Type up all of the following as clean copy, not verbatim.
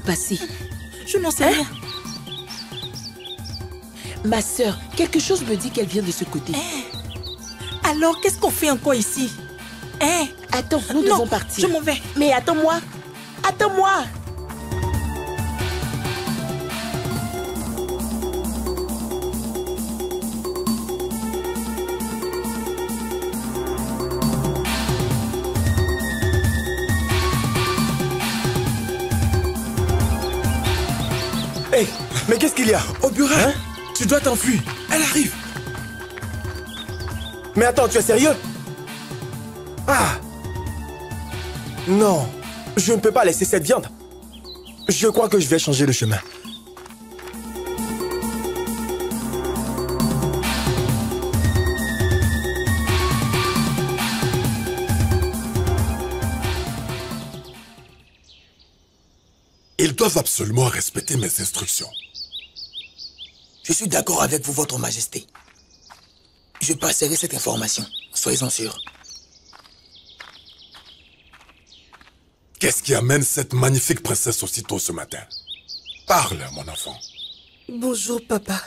passé? Je n'en sais rien. Ma sœur, quelque chose me dit qu'elle vient de ce côté. Alors, qu'est-ce qu'on fait encore ici? Attends, nous devons partir. Je m'en vais. Mais attends-moi. Attends-moi. Hey, mais qu'est-ce qu'il y a? Obura, hein? Tu dois t'enfuir. Elle arrive. Mais attends, tu es sérieux? Ah! Non, je ne peux pas laisser cette viande. Je crois que je vais changer de chemin. Ils doivent absolument respecter mes instructions. Je suis d'accord avec vous, Votre Majesté. Je passerai cette information, soyez-en sûrs. Qu'est-ce qui amène cette magnifique princesse aussitôt ce matin? Parle, mon enfant. Bonjour, papa.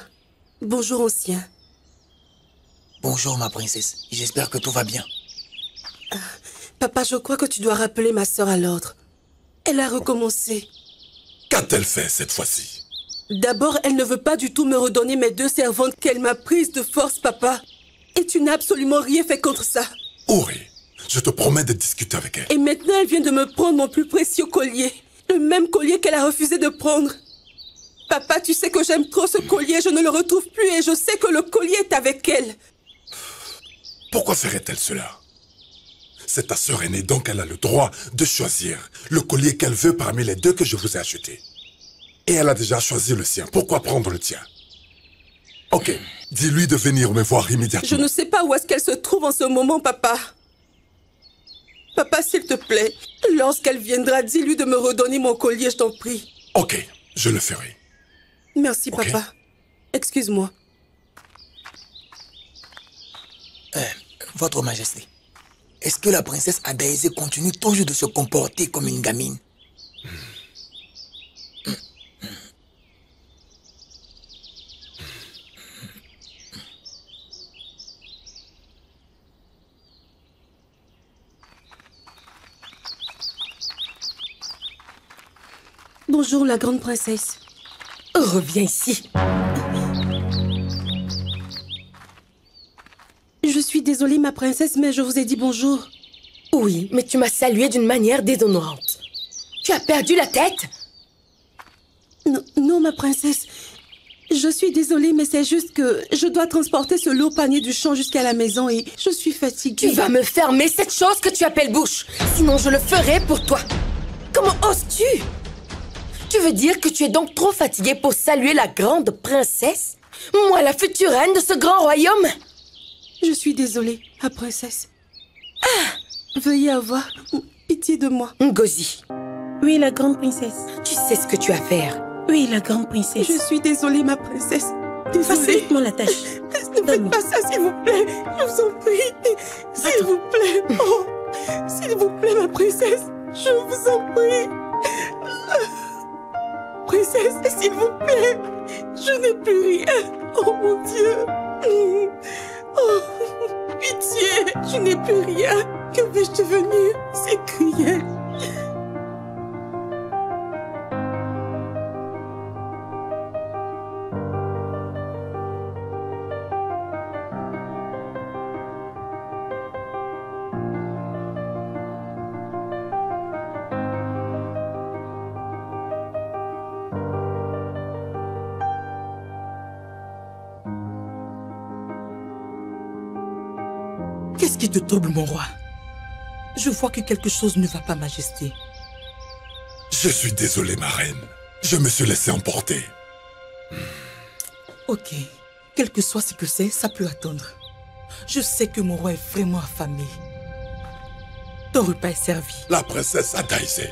Bonjour, ancien. Bonjour, ma princesse. J'espère que tout va bien. Papa, je crois que tu dois rappeler ma sœur à l'ordre. Elle a recommencé. Qu'a-t-elle fait cette fois-ci? D'abord, elle ne veut pas du tout me redonner mes 2 servantes qu'elle m'a prises de force, papa. Et tu n'as absolument rien fait contre ça. Uri, je te promets de discuter avec elle. Et maintenant, elle vient de me prendre mon plus précieux collier. Le même collier qu'elle a refusé de prendre. Papa, tu sais que j'aime trop ce collier, je ne le retrouve plus et je sais que le collier est avec elle. Pourquoi ferait-elle cela? C'est ta sœur aînée, donc elle a le droit de choisir le collier qu'elle veut parmi les 2 que je vous ai achetés. Et elle a déjà choisi le sien. Pourquoi prendre le tien? Ok, dis-lui de venir me voir immédiatement. Je ne sais pas où est-ce qu'elle se trouve en ce moment, papa. Papa, s'il te plaît, lorsqu'elle viendra, dis-lui de me redonner mon collier, je t'en prie. Ok, je le ferai. Merci, Okay. papa. Excuse-moi. Votre Majesté, est-ce que la princesse Adaïsé continue toujours de se comporter comme une gamine? Bonjour, la grande princesse. Reviens ici. Je suis désolée, ma princesse, mais je vous ai dit bonjour. Oui, mais tu m'as salué d'une manière déshonorante. Tu as perdu la tête? Non, ma princesse. Je suis désolée, mais c'est juste que je dois transporter ce lourd panier du champ jusqu'à la maison et je suis fatiguée. Tu vas me fermer cette chose que tu appelles bouche. Sinon, je le ferai pour toi. Comment oses-tu? Tu veux dire que tu es donc trop fatiguée pour saluer la grande princesse? Moi, la future reine de ce grand royaume? Je suis désolée, ma princesse. Veuillez avoir pitié de moi. Ngozi, Oui, la grande princesse. tu sais ce que tu as à faire. Oui, la grande princesse. Je suis désolée, ma princesse. Désolée. Facilite-moi la tâche. Ne faites pas ça, s'il vous plaît. Je vous en prie. S'il vous plaît. Oh, s'il vous plaît, ma princesse. Je vous en prie. Princesse, s'il vous plaît. Je n'ai plus rien. Oh, mon Dieu. Oh, pitié. Je n'ai plus rien. Que vais-je devenir? C'est cruel. Qu'est-ce qui te trouble, mon roi? Je vois que quelque chose ne va pas, Majesté. Je suis désolé, ma reine. Je me suis laissé emporter. Ok, quel que soit ce que c'est, ça peut attendre. Je sais que mon roi est vraiment affamé. Ton repas est servi. La princesse Adaïsé.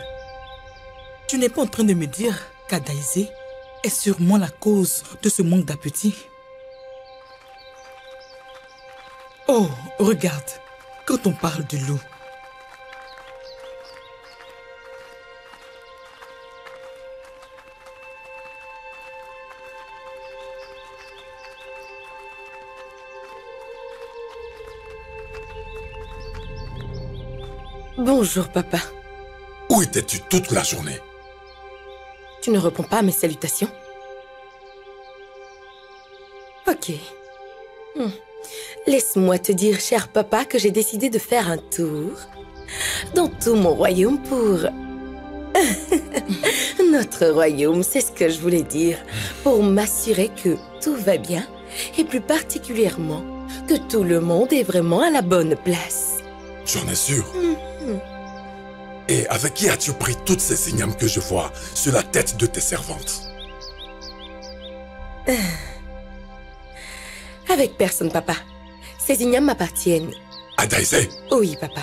Tu n'es pas en train de me dire qu'Adaïsé est sûrement la cause de ce manque d'appétit? Oh, regarde, quand on parle de loup, Bonjour, papa. Où étais-tu toute la journée? Tu ne réponds pas à mes salutations? Ok. Laisse-moi te dire, cher papa, que j'ai décidé de faire un tour dans tout mon royaume pour... Notre royaume, c'est ce que je voulais dire, pour m'assurer que tout va bien et plus particulièrement que tout le monde est vraiment à la bonne place. J'en ai sûr. Et avec qui as-tu pris toutes ces ignames que je vois sur la tête de tes servantes? Avec personne, papa. Ces ignames m'appartiennent. À Daisy? Oui, papa.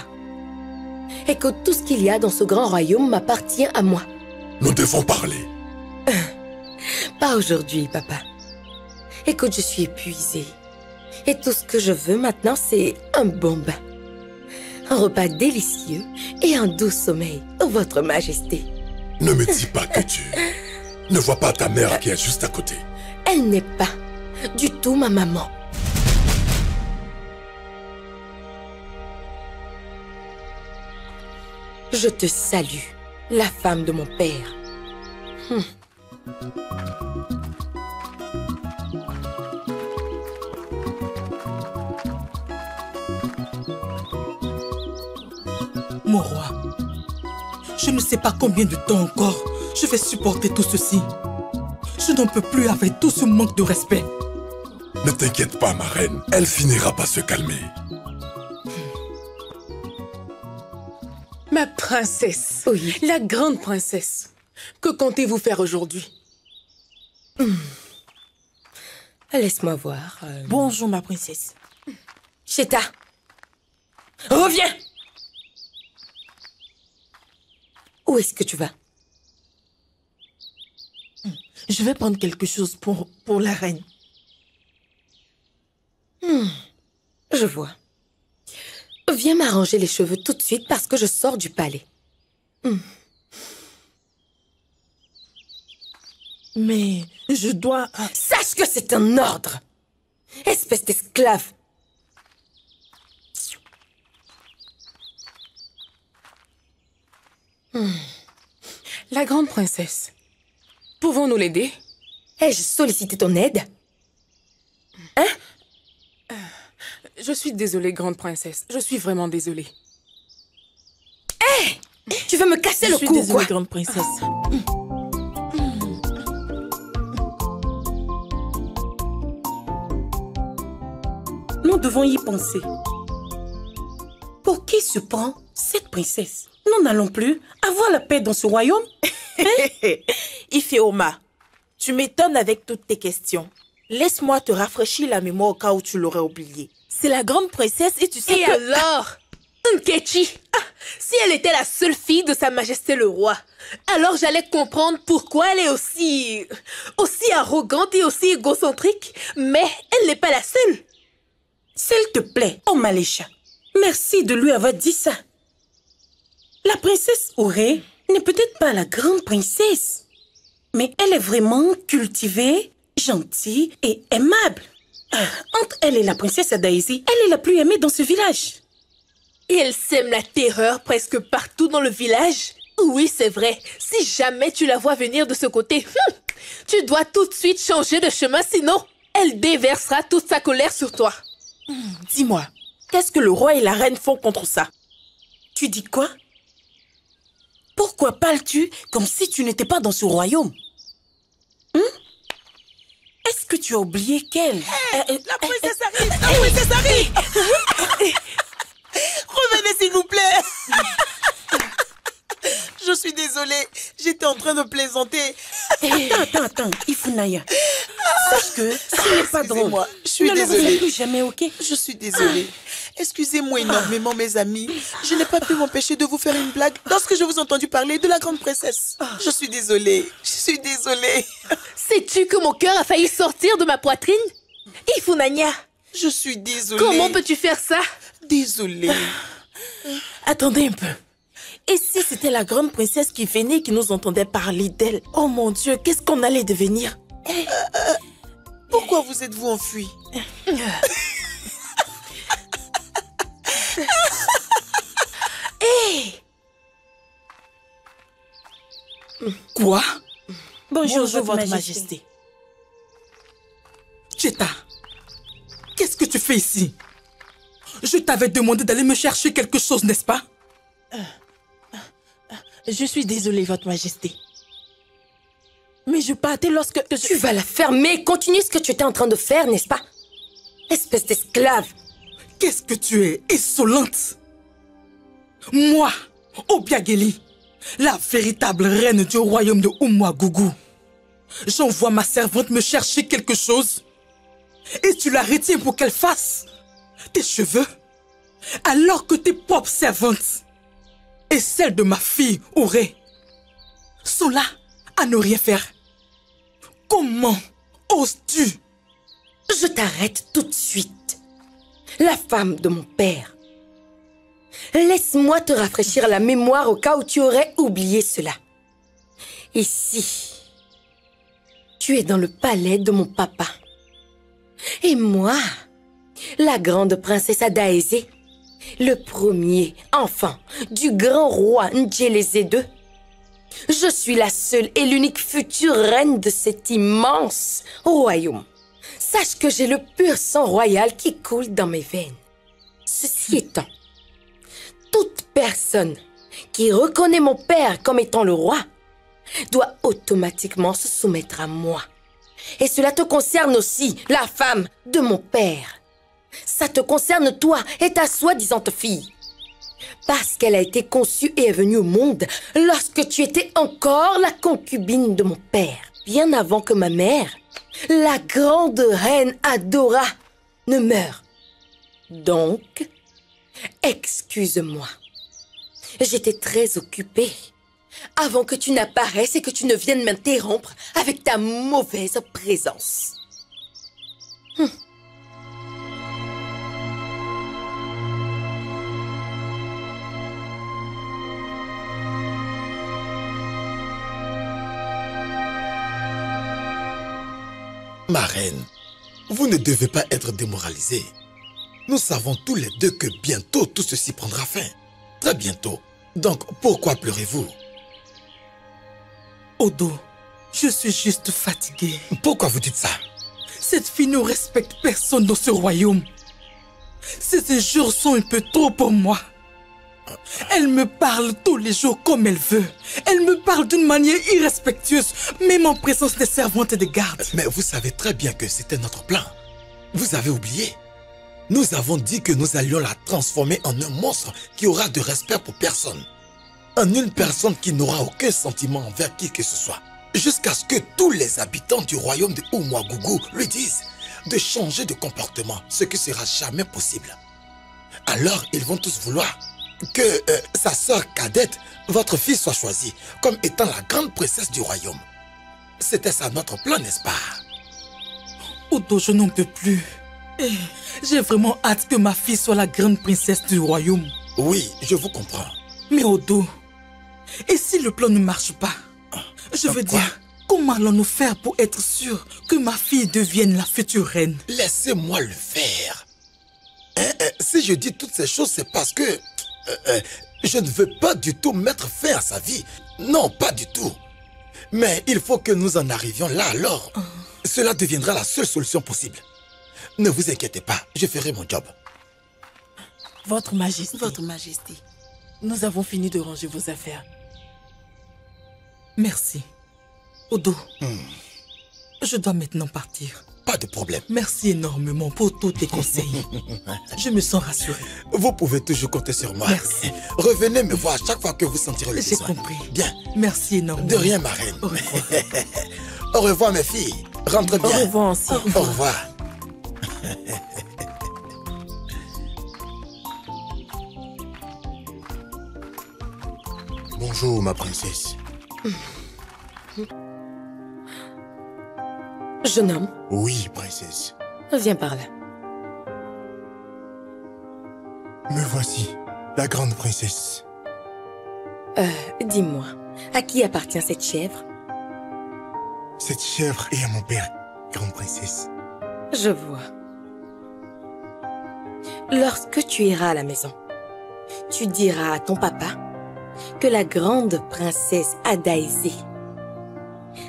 Écoute, tout ce qu'il y a dans ce grand royaume m'appartient à moi. Nous devons parler. Pas aujourd'hui, papa. Écoute, je suis épuisée. Et tout ce que je veux maintenant, c'est un bon bain. Un repas délicieux et un doux sommeil, votre majesté. Ne me dis pas que tu ne vois pas ta mère qui est juste à côté. Elle n'est pas du tout ma maman. Je te salue, la femme de mon père. Mon roi, je ne sais pas combien de temps encore je vais supporter tout ceci. Je n'en peux plus avec tout ce manque de respect. Ne t'inquiète pas, ma reine. Elle finira par se calmer. Ma princesse, Oui. la grande princesse, que comptez-vous faire aujourd'hui? Laisse-moi voir. Bonjour, ma princesse. Cheta, reviens! Où est-ce que tu vas? Je vais prendre quelque chose pour la reine. Je vois. Viens m'arranger les cheveux tout de suite parce que je sors du palais. Mais je dois... Sache que c'est un ordre! Espèce d'esclave! La grande princesse, pouvons-nous l'aider? Ai-je sollicité ton aide? Hein? Je suis désolée, grande princesse. Je suis vraiment désolée. Tu veux me casser Je le suis cou ou désolée, quoi? grande princesse. Nous devons y penser. Pour qui se prend cette princesse? Nous n'allons plus avoir la paix dans ce royaume. Ifeoma, tu m'étonnes avec toutes tes questions. Laisse-moi te rafraîchir la mémoire au cas où tu l'aurais oublié. C'est la grande princesse et tu sais Et que... alors, Nkechi, si elle était la seule fille de Sa Majesté le Roi, alors j'allais comprendre pourquoi elle est aussi arrogante et aussi égocentrique, mais elle n'est pas la seule. S'il te plaît, oh Malécha, merci de lui avoir dit ça. La princesse Auré n'est peut-être pas la grande princesse, mais elle est vraiment cultivée, gentille et aimable. Entre elle et la princesse Daisy, elle est la plus aimée dans ce village. Et elle sème la terreur presque partout dans le village. Oui, c'est vrai. Si jamais tu la vois venir de ce côté, tu dois tout de suite changer de chemin, sinon elle déversera toute sa colère sur toi. Dis-moi, qu'est-ce que le roi et la reine font contre ça? Tu dis quoi? Pourquoi parles-tu comme si tu n'étais pas dans ce royaume? Est-ce que tu as oublié qu'elle... La princesse arrive! La princesse arrive! Revenez s'il vous plaît! Je suis désolée, j'étais en train de plaisanter. Attends, Ifunaya. Sache que ce n'est pas drôle. Excusez-moi, je suis Ne le désolée. refais plus jamais, ok? Je suis désolée. Excusez-moi énormément, mes amis. Je n'ai pas pu m'empêcher de vous faire une blague lorsque je vous ai entendu parler de la grande princesse. Je suis désolée. Je suis désolée. Sais-tu que mon cœur a failli sortir de ma poitrine? Ifunanya, Je suis désolée. comment peux-tu faire ça? Désolée. Attendez un peu. Et si c'était la grande princesse qui venait et qui nous entendait parler d'elle? Oh mon Dieu, qu'est-ce qu'on allait devenir? Pourquoi vous êtes-vous enfui? Hey, Quoi? Bonjour, Votre Majesté. Tcheta, qu'est-ce que tu fais ici? Je t'avais demandé d'aller me chercher quelque chose, n'est-ce pas? Je suis désolée, Votre Majesté. Mais je partais lorsque... Tu vas la fermer. Continue ce que tu étais en train de faire, n'est-ce pas? Espèce d'esclave. Qu'est-ce que tu es insolente? Moi, Obiageli, la véritable reine du royaume de Oumouagougou. J'envoie ma servante me chercher quelque chose et tu la retiens pour qu'elle fasse tes cheveux alors que tes propres servantes et celles de ma fille Auré sont là à ne rien faire. Comment oses-tu? Je t'arrête tout de suite. La femme de mon père. Laisse-moi te rafraîchir la mémoire au cas où tu aurais oublié cela. Ici, tu es dans le palais de mon papa. Et moi, la grande princesse Adaeze, le premier enfant du grand roi Ndjeleze II, je suis la seule et l'unique future reine de cet immense royaume. Sache que j'ai le pur sang royal qui coule dans mes veines. Ceci étant, toute personne qui reconnaît mon père comme étant le roi doit automatiquement se soumettre à moi. Et cela te concerne aussi, la femme de mon père. Ça te concerne toi et ta soi-disant fille. Parce qu'elle a été conçue et est venue au monde lorsque tu étais encore la concubine de mon père. Bien avant que ma mère, la grande reine Adora, ne meure. Donc, excuse-moi. J'étais très occupée avant que tu n'apparaisses et que tu ne viennes m'interrompre avec ta mauvaise présence. Ma reine, vous ne devez pas être démoralisée. Nous savons tous les deux que bientôt tout ceci prendra fin. Très bientôt. Donc, pourquoi pleurez-vous? Odo, je suis juste fatiguée. Pourquoi vous dites ça? Cette fille ne respecte personne dans ce royaume. Ces injures sont un peu trop pour moi. Elle me parle tous les jours comme elle veut. Elle me parle d'une manière irrespectueuse, même en présence des servantes et des gardes. Mais vous savez très bien que c'était notre plan. Vous avez oublié. Nous avons dit que nous allions la transformer en un monstre qui aura de respect pour personne. En une personne qui n'aura aucun sentiment envers qui que ce soit. Jusqu'à ce que tous les habitants du royaume de Oumouagougou lui disent de changer de comportement, ce qui sera jamais possible. Alors ils vont tous vouloir que sa sœur cadette, votre fille, soit choisie comme étant la grande princesse du royaume. C'était ça notre plan, n'est-ce pas? Odo, je n'en peux plus. J'ai vraiment hâte que ma fille soit la grande princesse du royaume. Oui, je vous comprends. Mais Odo, et si le plan ne marche pas? Je veux dire, comment allons-nous faire pour être sûr que ma fille devienne la future reine? Laissez-moi le faire. Si je dis toutes ces choses, c'est parce que je ne veux pas du tout mettre fin à sa vie. Non, pas du tout. Mais il faut que nous en arrivions là alors. Cela deviendra la seule solution possible. Ne vous inquiétez pas, je ferai mon job. Votre Majesté. Votre Majesté. Nous avons fini de ranger vos affaires. Merci. Odo, je dois maintenant partir. Pas de problème. Merci énormément pour tous tes conseils. Je me sens rassurée. Vous pouvez toujours compter sur moi. Merci. Revenez me voir chaque fois que vous sentirez le J'ai besoin. compris. Bien. Merci énormément. De rien, ma reine. Au revoir. Au revoir, mes filles. Rentrez bien. Au revoir aussi. Au revoir. Bonjour, ma princesse. Jeune homme, Oui, princesse. viens par là. Me voici, la grande princesse. Dis-moi, à qui appartient cette chèvre? Cette chèvre est à mon père, grande princesse. Je vois. Lorsque tu iras à la maison, tu diras à ton papa que la grande princesse Adaeze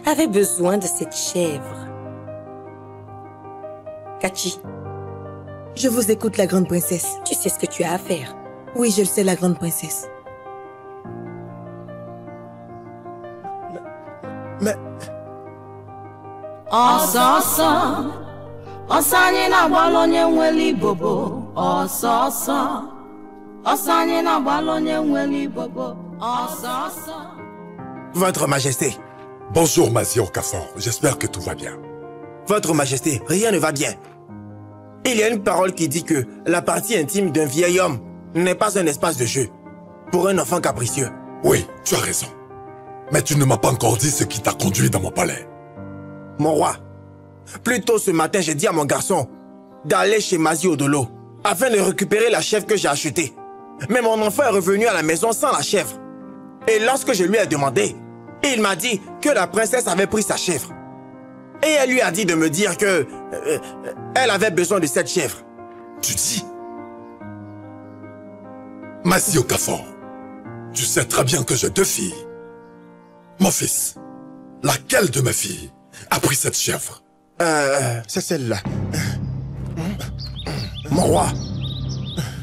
avait besoin de cette chèvre. Kachi, Je vous écoute, la grande princesse. tu sais ce que tu as à faire. Oui, je le sais, la grande princesse. Mais Ọsọsọ, ọsọ anyị na-agbalụ onye nwere ibobo. Ọsọsọ, ọsọ anyị na-agbalụ onye nwere ibobo. Ọsọsọ. Votre Majesté, Bonjour, Mazio Okafor. J'espère que tout va bien. Votre Majesté, rien ne va bien. Il y a une parole qui dit que la partie intime d'un vieil homme n'est pas un espace de jeu pour un enfant capricieux. Oui, tu as raison. Mais tu ne m'as pas encore dit ce qui t'a conduit dans mon palais. Mon roi, plus tôt ce matin, j'ai dit à mon garçon d'aller chez Mazi Odolo afin de récupérer la chèvre que j'ai achetée. Mais mon enfant est revenu à la maison sans la chèvre. Et lorsque je lui ai demandé, il m'a dit que la princesse avait pris sa chèvre. Et elle lui a dit de me dire que elle avait besoin de cette chèvre. Tu dis? Mazio Okafor, tu sais très bien que j'ai 2 filles. Mon fils, laquelle de mes filles a pris cette chèvre? C'est celle-là. Mon roi,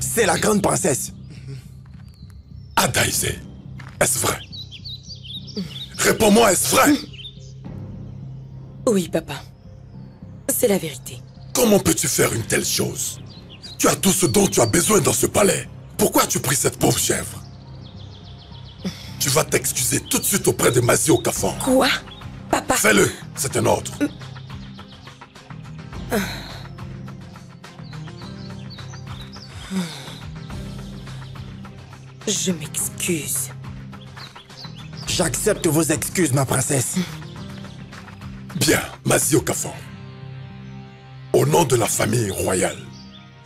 c'est la grande princesse. Adaïsé, est-ce vrai? Réponds-moi, est-ce vrai? Oui, papa. C'est la vérité. Comment peux-tu faire une telle chose? Tu as tout ce dont tu as besoin dans ce palais. Pourquoi as-tu pris cette pauvre chèvre? Tu vas t'excuser tout de suite auprès de Mazio Okafor. Quoi? Papa? Fais-le, c'est un ordre. Je m'excuse. J'accepte vos excuses, ma princesse. Bien, Mazio Okafor. Au nom de la famille royale,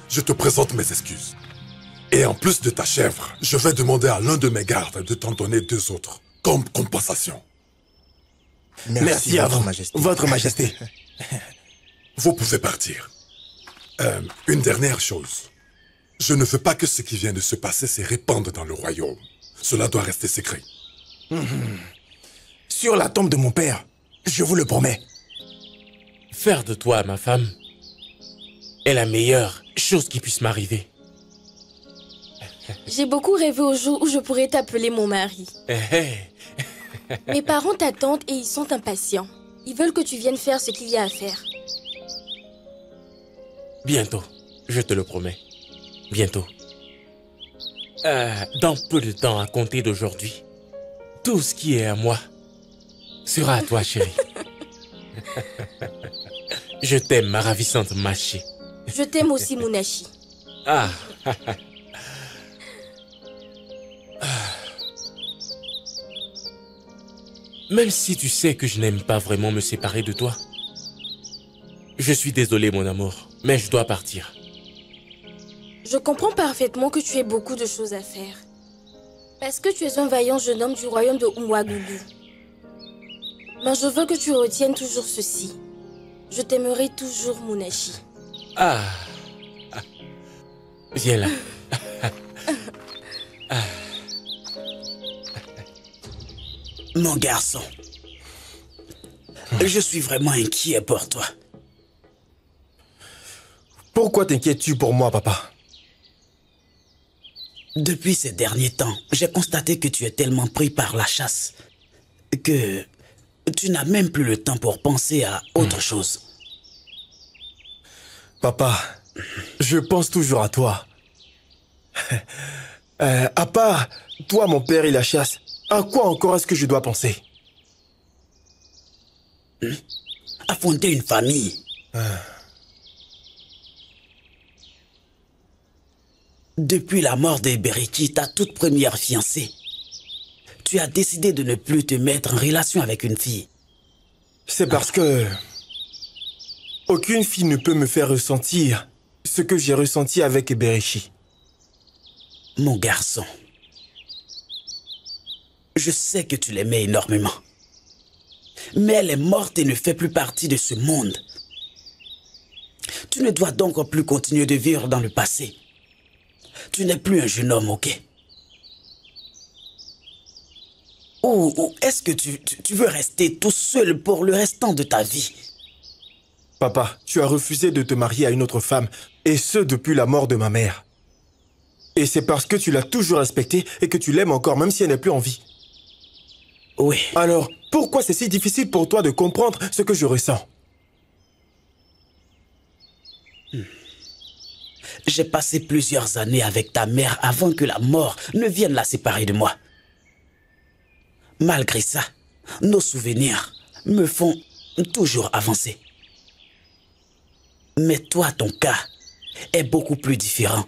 je te présente mes excuses. Et en plus de ta chèvre, je vais demander à l'un de mes gardes de t'en donner 2 autres, comme compensation. Merci à vous, Votre Majesté. Vous pouvez partir. Une dernière chose. Je ne veux pas que ce qui vient de se passer se répande dans le royaume. Cela doit rester secret. Sur la tombe de mon père, je vous le promets. Faire de toi ma femme est la meilleure chose qui puisse m'arriver. J'ai beaucoup rêvé au jour où je pourrais t'appeler mon mari. Mes parents t'attendent et ils sont impatients. Ils veulent que tu viennes faire ce qu'il y a à faire. Bientôt, je te le promets. Bientôt. Dans peu de temps à compter d'aujourd'hui, tout ce qui est à moi sera à toi, chérie. Je t'aime, ma ravissante Machi. Je t'aime aussi, Munachi. Ah. Même si tu sais que je n'aime pas vraiment me séparer de toi, je suis désolé, mon amour, mais je dois partir. Je comprends parfaitement que tu aies beaucoup de choses à faire. Parce que tu es un vaillant jeune homme du royaume de Umwagugu. Mais je veux que tu retiennes toujours ceci. Je t'aimerai toujours, Munachi. Ah. Viens là. Mon garçon, je suis vraiment inquiet pour toi. Pourquoi t'inquiètes-tu pour moi, papa? Depuis ces derniers temps, j'ai constaté que tu es tellement pris par la chasse que tu n'as même plus le temps pour penser à autre chose. Papa, je pense toujours à toi. À part toi, mon père et la chasse, à quoi encore est-ce que je dois penser? À fonder une famille. Depuis la mort de Berichi, ta toute première fiancée, tu as décidé de ne plus te mettre en relation avec une fille. C'est parce que aucune fille ne peut me faire ressentir ce que j'ai ressenti avec Eberichi. Mon garçon, je sais que tu l'aimais énormément. Mais elle est morte et ne fait plus partie de ce monde. Tu ne dois donc plus continuer de vivre dans le passé. Tu n'es plus un jeune homme, ok? Ou est-ce que tu veux rester tout seul pour le restant de ta vie? Papa, tu as refusé de te marier à une autre femme, et ce depuis la mort de ma mère. Et c'est parce que tu l'as toujours respectée et que tu l'aimes encore, même si elle n'est plus en vie. Oui. Alors, pourquoi c'est si difficile pour toi de comprendre ce que je ressens? J'ai passé plusieurs années avec ta mère avant que la mort ne vienne la séparer de moi. Malgré ça, nos souvenirs me font toujours avancer. Mais toi, ton cas est beaucoup plus différent.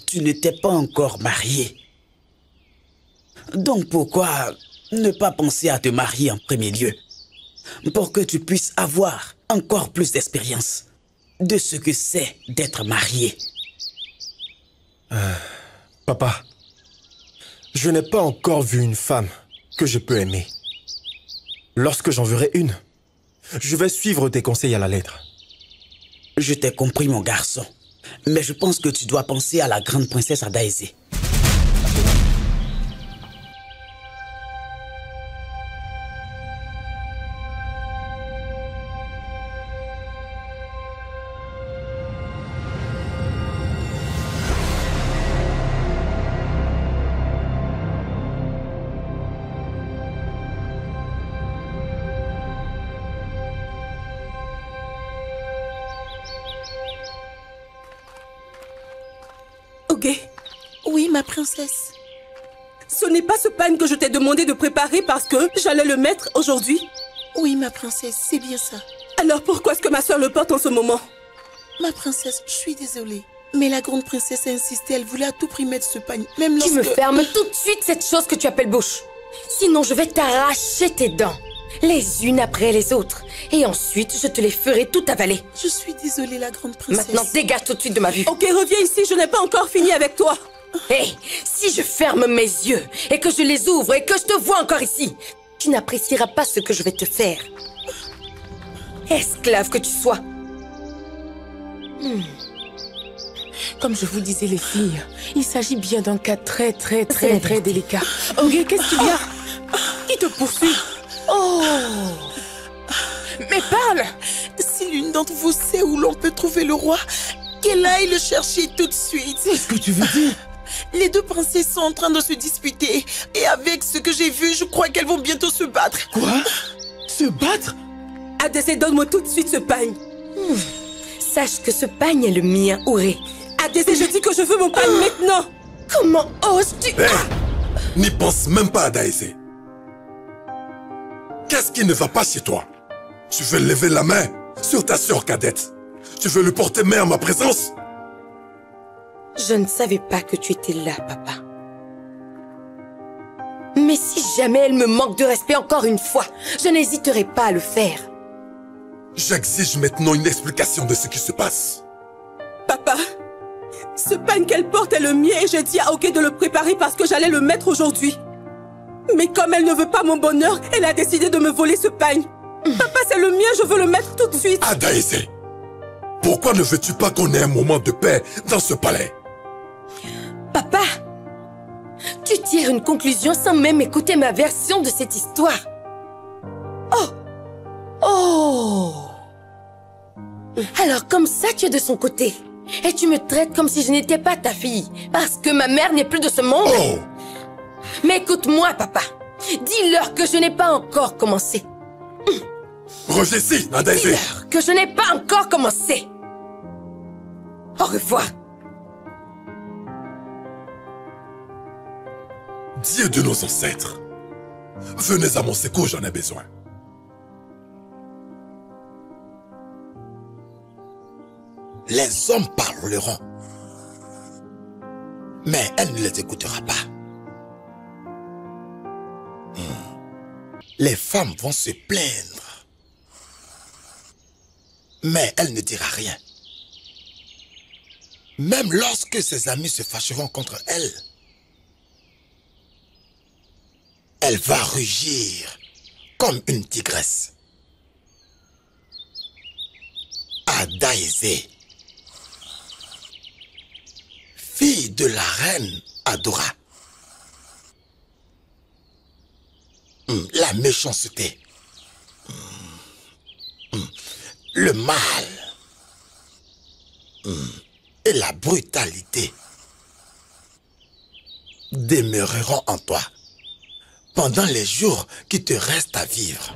Tu n'étais pas encore marié. Donc pourquoi ne pas penser à te marier en premier lieu, pour que tu puisses avoir encore plus d'expérience de ce que c'est d'être marié? Papa, je n'ai pas encore vu une femme que je peux aimer. Lorsque j'en verrai une, je vais suivre tes conseils à la lettre. Je t'ai compris, mon garçon. Mais je pense que tu dois penser à la grande princesse Adaeze. Oui, ma princesse. Ce n'est pas ce pain que je t'ai demandé de préparer parce que j'allais le mettre aujourd'hui? Oui, ma princesse, c'est bien ça. Alors pourquoi est-ce que ma soeur le porte en ce moment? Ma princesse, je suis désolée. Mais la grande princesse a insisté, elle voulait à tout prix mettre ce pain, même lorsque... Tu me fermes tout de suite cette chose que tu appelles bouche. Sinon, je vais t'arracher tes dents, les unes après les autres. Et ensuite, je te les ferai tout avaler. Je suis désolée, la grande princesse. Maintenant, dégage tout de suite de ma vue. Ok, reviens ici, je n'ai pas encore fini avec toi. Hé, si je ferme mes yeux et que je les ouvre et que je te vois encore ici, tu n'apprécieras pas ce que je vais te faire. Esclave que tu sois. Comme je vous disais, les filles, il s'agit bien d'un cas très délicat. Ok, qu'est-ce qu'il y a? Qui te poursuit? Oh! Mais parle! Si l'une d'entre vous sait où l'on peut trouver le roi, qu'elle aille le chercher tout de suite. Qu'est-ce que tu veux dire? Les deux princesses sont en train de se disputer. Et avec ce que j'ai vu, je crois qu'elles vont bientôt se battre. Quoi? Se battre? Adaeze, donne-moi tout de suite ce pagne. Sache que ce pagne est le mien, Ouré. Adaeze, je dis que je veux mon pagne maintenant. Comment oses-tu? Hey, n'y pense même pas, Adaeze. Qu'est-ce qui ne va pas chez toi? Tu veux lever la main sur ta sœur cadette? Tu veux lui porter main en ma présence? Je ne savais pas que tu étais là, papa. Mais si jamais elle me manque de respect encore une fois, je n'hésiterai pas à le faire. J'exige maintenant une explication de ce qui se passe. Papa, ce pagne qu'elle porte est le mien et j'ai dit à Ok de le préparer parce que j'allais le mettre aujourd'hui. Mais comme elle ne veut pas mon bonheur, elle a décidé de me voler ce pagne. Papa, c'est le mien, je veux le mettre tout de suite. Adaeze, pourquoi ne veux-tu pas qu'on ait un moment de paix dans ce palais? Papa, tu tires une conclusion sans même écouter ma version de cette histoire. Oh! Oh! Alors comme ça, tu es de son côté. Et tu me traites comme si je n'étais pas ta fille. Parce que ma mère n'est plus de ce monde. Oh! Mais écoute-moi, papa. Dis-leur que je n'ai pas encore commencé. Reviens ici, Adaeze. Dis-leur que je n'ai pas encore commencé. Au revoir. Dieu de nos ancêtres, venez à mon secours, j'en ai besoin. Les hommes parleront, mais elle ne les écoutera pas. Les femmes vont se plaindre, mais elle ne dira rien. Même lorsque ses amis se fâcheront contre elle, elle va rugir comme une tigresse. Adaeze, fille de la reine Adora, la méchanceté, le mal et la brutalité demeureront en toi pendant les jours qui te restent à vivre.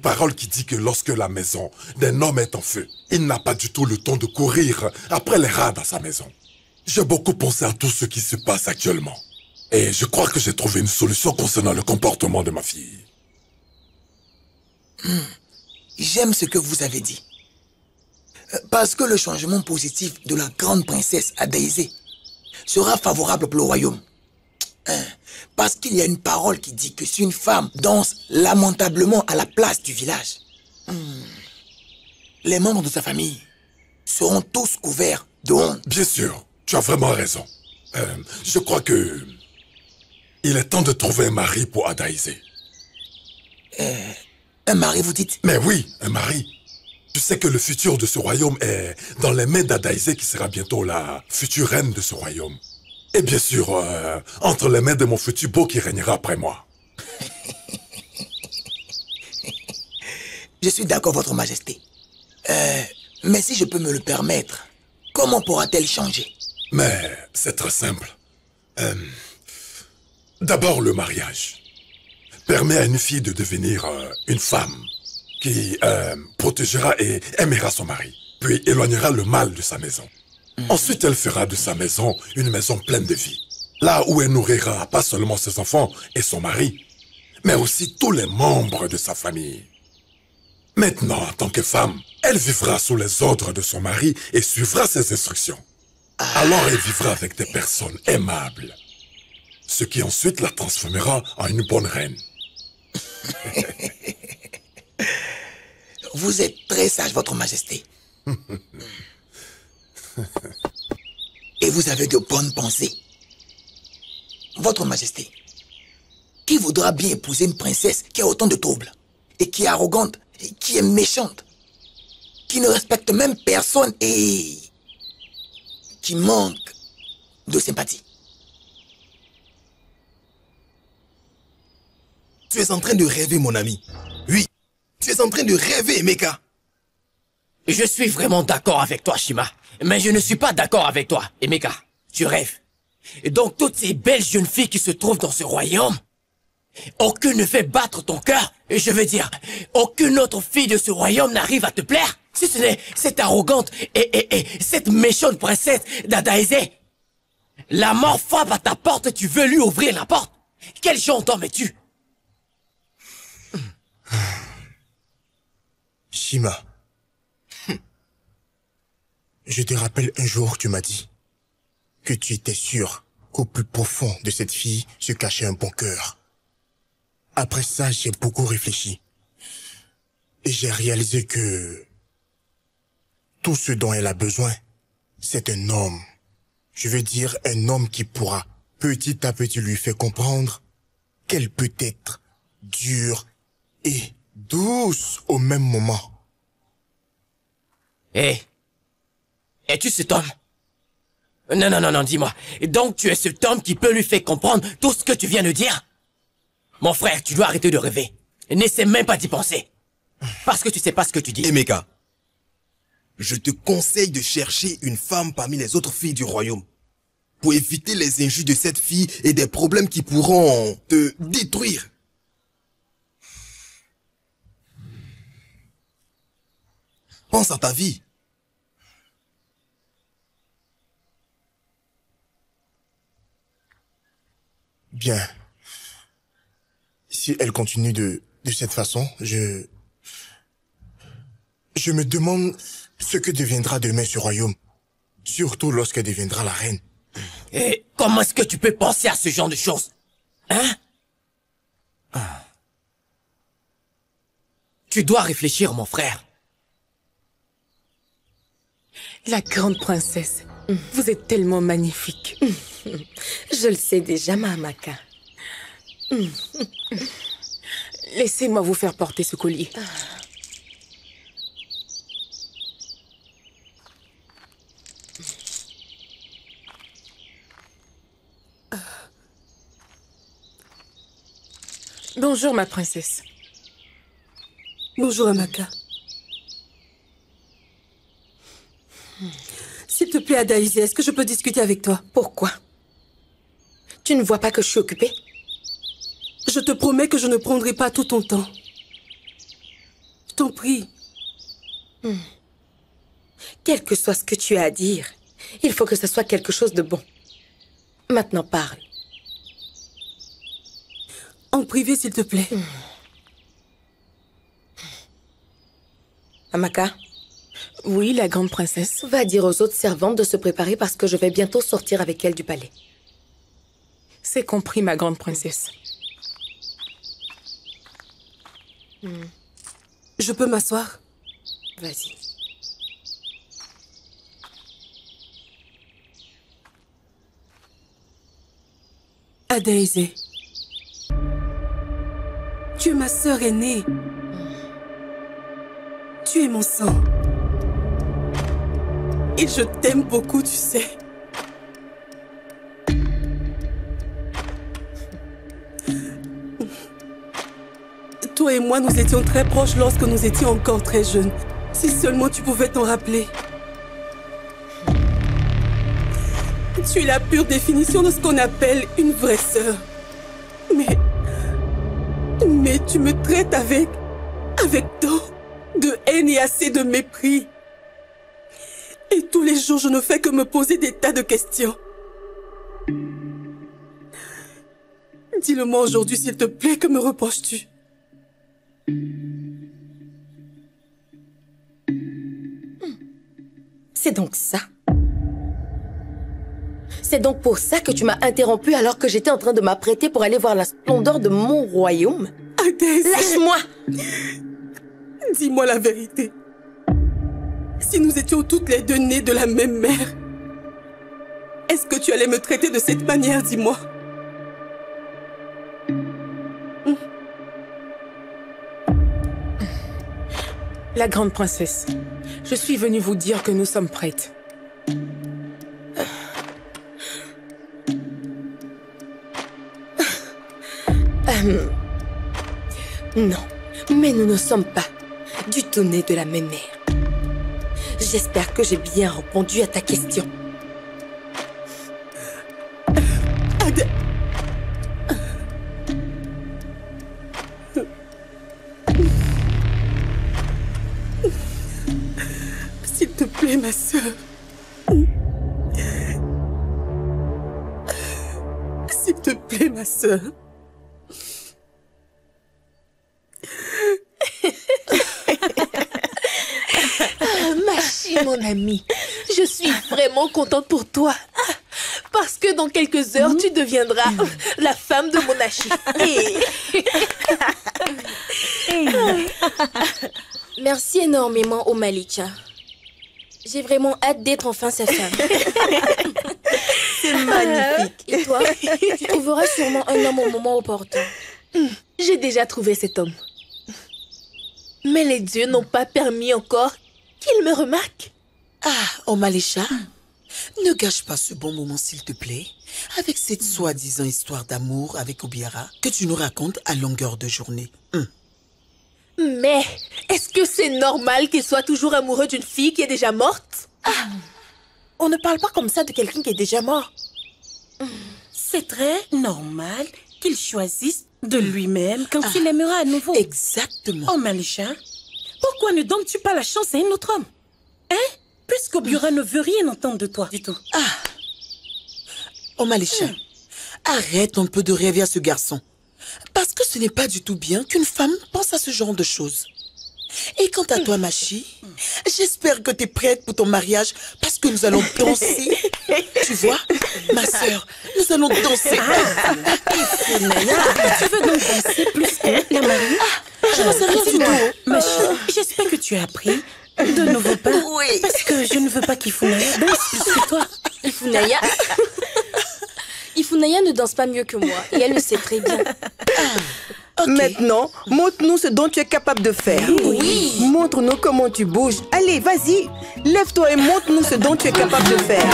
Parole qui dit que lorsque la maison d'un homme est en feu, il n'a pas du tout le temps de courir après les rats dans sa maison. J'ai beaucoup pensé à tout ce qui se passe actuellement. Et je crois que j'ai trouvé une solution concernant le comportement de ma fille. J'aime ce que vous avez dit. Parce que le changement positif de la grande princesse Adaizé sera favorable pour le royaume. Parce qu'il y a une parole qui dit que si une femme danse lamentablement à la place du village, les membres de sa famille seront tous couverts de honte. Bien sûr, tu as vraiment raison. Je crois que il est temps de trouver un mari pour Adaizé. Un mari, vous dites? Mais oui, un mari. Tu sais que le futur de ce royaume est dans les mains d'Adaizé qui sera bientôt la future reine de ce royaume. Et bien sûr, entre les mains de mon futur beau qui régnera après moi. Je suis d'accord, votre majesté. Mais si je peux me le permettre, comment pourra-t-elle changer? Mais c'est très simple. D'abord, le mariage permet à une fille de devenir une femme qui protégera et aimera son mari, puis éloignera le mal de sa maison. Ensuite, elle fera de sa maison une maison pleine de vie, là où elle nourrira pas seulement ses enfants et son mari, mais aussi tous les membres de sa famille. Maintenant, en tant que femme, elle vivra sous les ordres de son mari et suivra ses instructions. Alors elle vivra avec des personnes aimables, ce qui ensuite la transformera en une bonne reine. Vous êtes très sage, votre majesté. Et vous avez de bonnes pensées. Votre majesté, qui voudra bien épouser une princesse qui a autant de troubles, et qui est arrogante, et qui est méchante, qui ne respecte même personne et qui manque de sympathie? Tu es en train de rêver, mon ami. Oui, tu es en train de rêver, Emeka. Je suis vraiment d'accord avec toi, Shima. Mais je ne suis pas d'accord avec toi, Emeka. Tu rêves. Et donc toutes ces belles jeunes filles qui se trouvent dans ce royaume, aucune ne fait battre ton cœur. Et je veux dire, aucune autre fille de ce royaume n'arrive à te plaire. Si ce n'est cette arrogante et cette méchante princesse d'Adaizé. La mort frappe à ta porte et tu veux lui ouvrir la porte. Quel genre d'homme es-tu? Shima, je te rappelle un jour tu m'as dit que tu étais sûr qu'au plus profond de cette fille se cachait un bon cœur. Après ça, j'ai beaucoup réfléchi et j'ai réalisé que tout ce dont elle a besoin, c'est un homme. Je veux dire un homme qui pourra petit à petit lui faire comprendre qu'elle peut être dure et douce au même moment. Hé, es-tu cet homme? Non, dis-moi. Donc tu es cet homme qui peut lui faire comprendre tout ce que tu viens de dire? Mon frère, tu dois arrêter de rêver. N'essaie même pas d'y penser. Parce que tu sais pas ce que tu dis. Emeka, je te conseille de chercher une femme parmi les autres filles du royaume pour éviter les injures de cette fille et des problèmes qui pourront te détruire. Pense à ta vie. Bien. si elle continue de cette façon, je me demande ce que deviendra demain ce royaume. Surtout lorsqu'elle deviendra la reine. Et comment est-ce que tu peux penser à ce genre de choses? Hein? Tu dois réfléchir, mon frère. La grande princesse, vous êtes tellement magnifique. Je le sais déjà, Mahamaka. Laissez-moi vous faire porter ce collier. Bonjour, ma princesse. Bonjour, Amaka. S'il te plaît, Adaïsé, est-ce que je peux discuter avec toi? Pourquoi? Tu ne vois pas que je suis occupée? Je te promets que je ne prendrai pas tout ton temps. Je t'en prie. Quel que soit ce que tu as à dire, il faut que ce soit quelque chose de bon. Maintenant, parle. En privé, s'il te plaît. Amaka? Oui, la grande princesse. Va dire aux autres servantes de se préparer parce que je vais bientôt sortir avec elles du palais. C'est compris, ma grande princesse. Je peux m'asseoir? Vas-y. Adaïsé, tu es ma sœur aînée. Tu es mon sang. Et je t'aime beaucoup, tu sais. Toi et moi, nous étions très proches lorsque nous étions encore très jeunes. Si seulement tu pouvais t'en rappeler. Tu es la pure définition de ce qu'on appelle une vraie sœur. Mais tu me traites avec tant de haine et assez de mépris. Et tous les jours, je ne fais que me poser des tas de questions. Dis-le-moi aujourd'hui, s'il te plaît, que me reproches-tu? C'est donc ça. C'est donc pour ça que tu m'as interrompu alors que j'étais en train de m'apprêter pour aller voir la splendeur de mon royaume? Lâche-moi! Dis-moi la vérité. Si nous étions toutes les deux nées de la même mère, est-ce que tu allais me traiter de cette manière, dis-moi? La grande princesse, je suis venue vous dire que nous sommes prêtes. Non, mais nous ne sommes pas du tout nés de la même mère. J'espère que j'ai bien répondu à ta question. S'il te plaît, ma sœur. S'il te plaît, ma sœur. Machi, mon ami, je suis vraiment contente pour toi. Parce que dans quelques heures, tu deviendras la femme de mon Achi. Merci énormément au Malicha. J'ai vraiment hâte d'être enfin sa femme. C'est magnifique. Et toi, tu trouveras sûrement un homme au moment opportun. J'ai déjà trouvé cet homme. Mais les dieux n'ont pas permis encore qu'il me remarque. Omalicha, ne gâche pas ce bon moment, s'il te plaît, avec cette soi-disant histoire d'amour avec Obiara que tu nous racontes à longueur de journée. Mais est-ce que c'est normal qu'il soit toujours amoureux d'une fille qui est déjà morte? On ne parle pas comme ça de quelqu'un qui est déjà mort. C'est très normal qu'il choisisse de lui-même quand il aimera à nouveau. Exactement. Oh, Malicha, pourquoi ne donnes-tu pas la chance à un autre homme? Hein? Puisqu'Obiara ne veut rien entendre de toi du tout. Oh, Malicha, arrête un peu de rêver à ce garçon. Parce que ce n'est pas du tout bien qu'une femme pense à ce genre de choses. Et quant à toi, Machi, j'espère que tu es prête pour ton mariage parce que nous allons danser. Tu vois, ma sœur, nous allons danser. Tu veux donc danser plus que la mariée? Je n'en sais rien du tout. Machi, j'espère que tu as appris de nouveaux pas. Oui. Parce que je ne veux pas qu'Ifunaya danse plus que toi. Ifunaya ne danse pas mieux que moi et elle le sait très bien. Okay. Maintenant, montre-nous ce dont tu es capable de faire. Oui. Montre-nous comment tu bouges. Allez, vas-y. Lève-toi et montre-nous ce dont tu es capable de faire.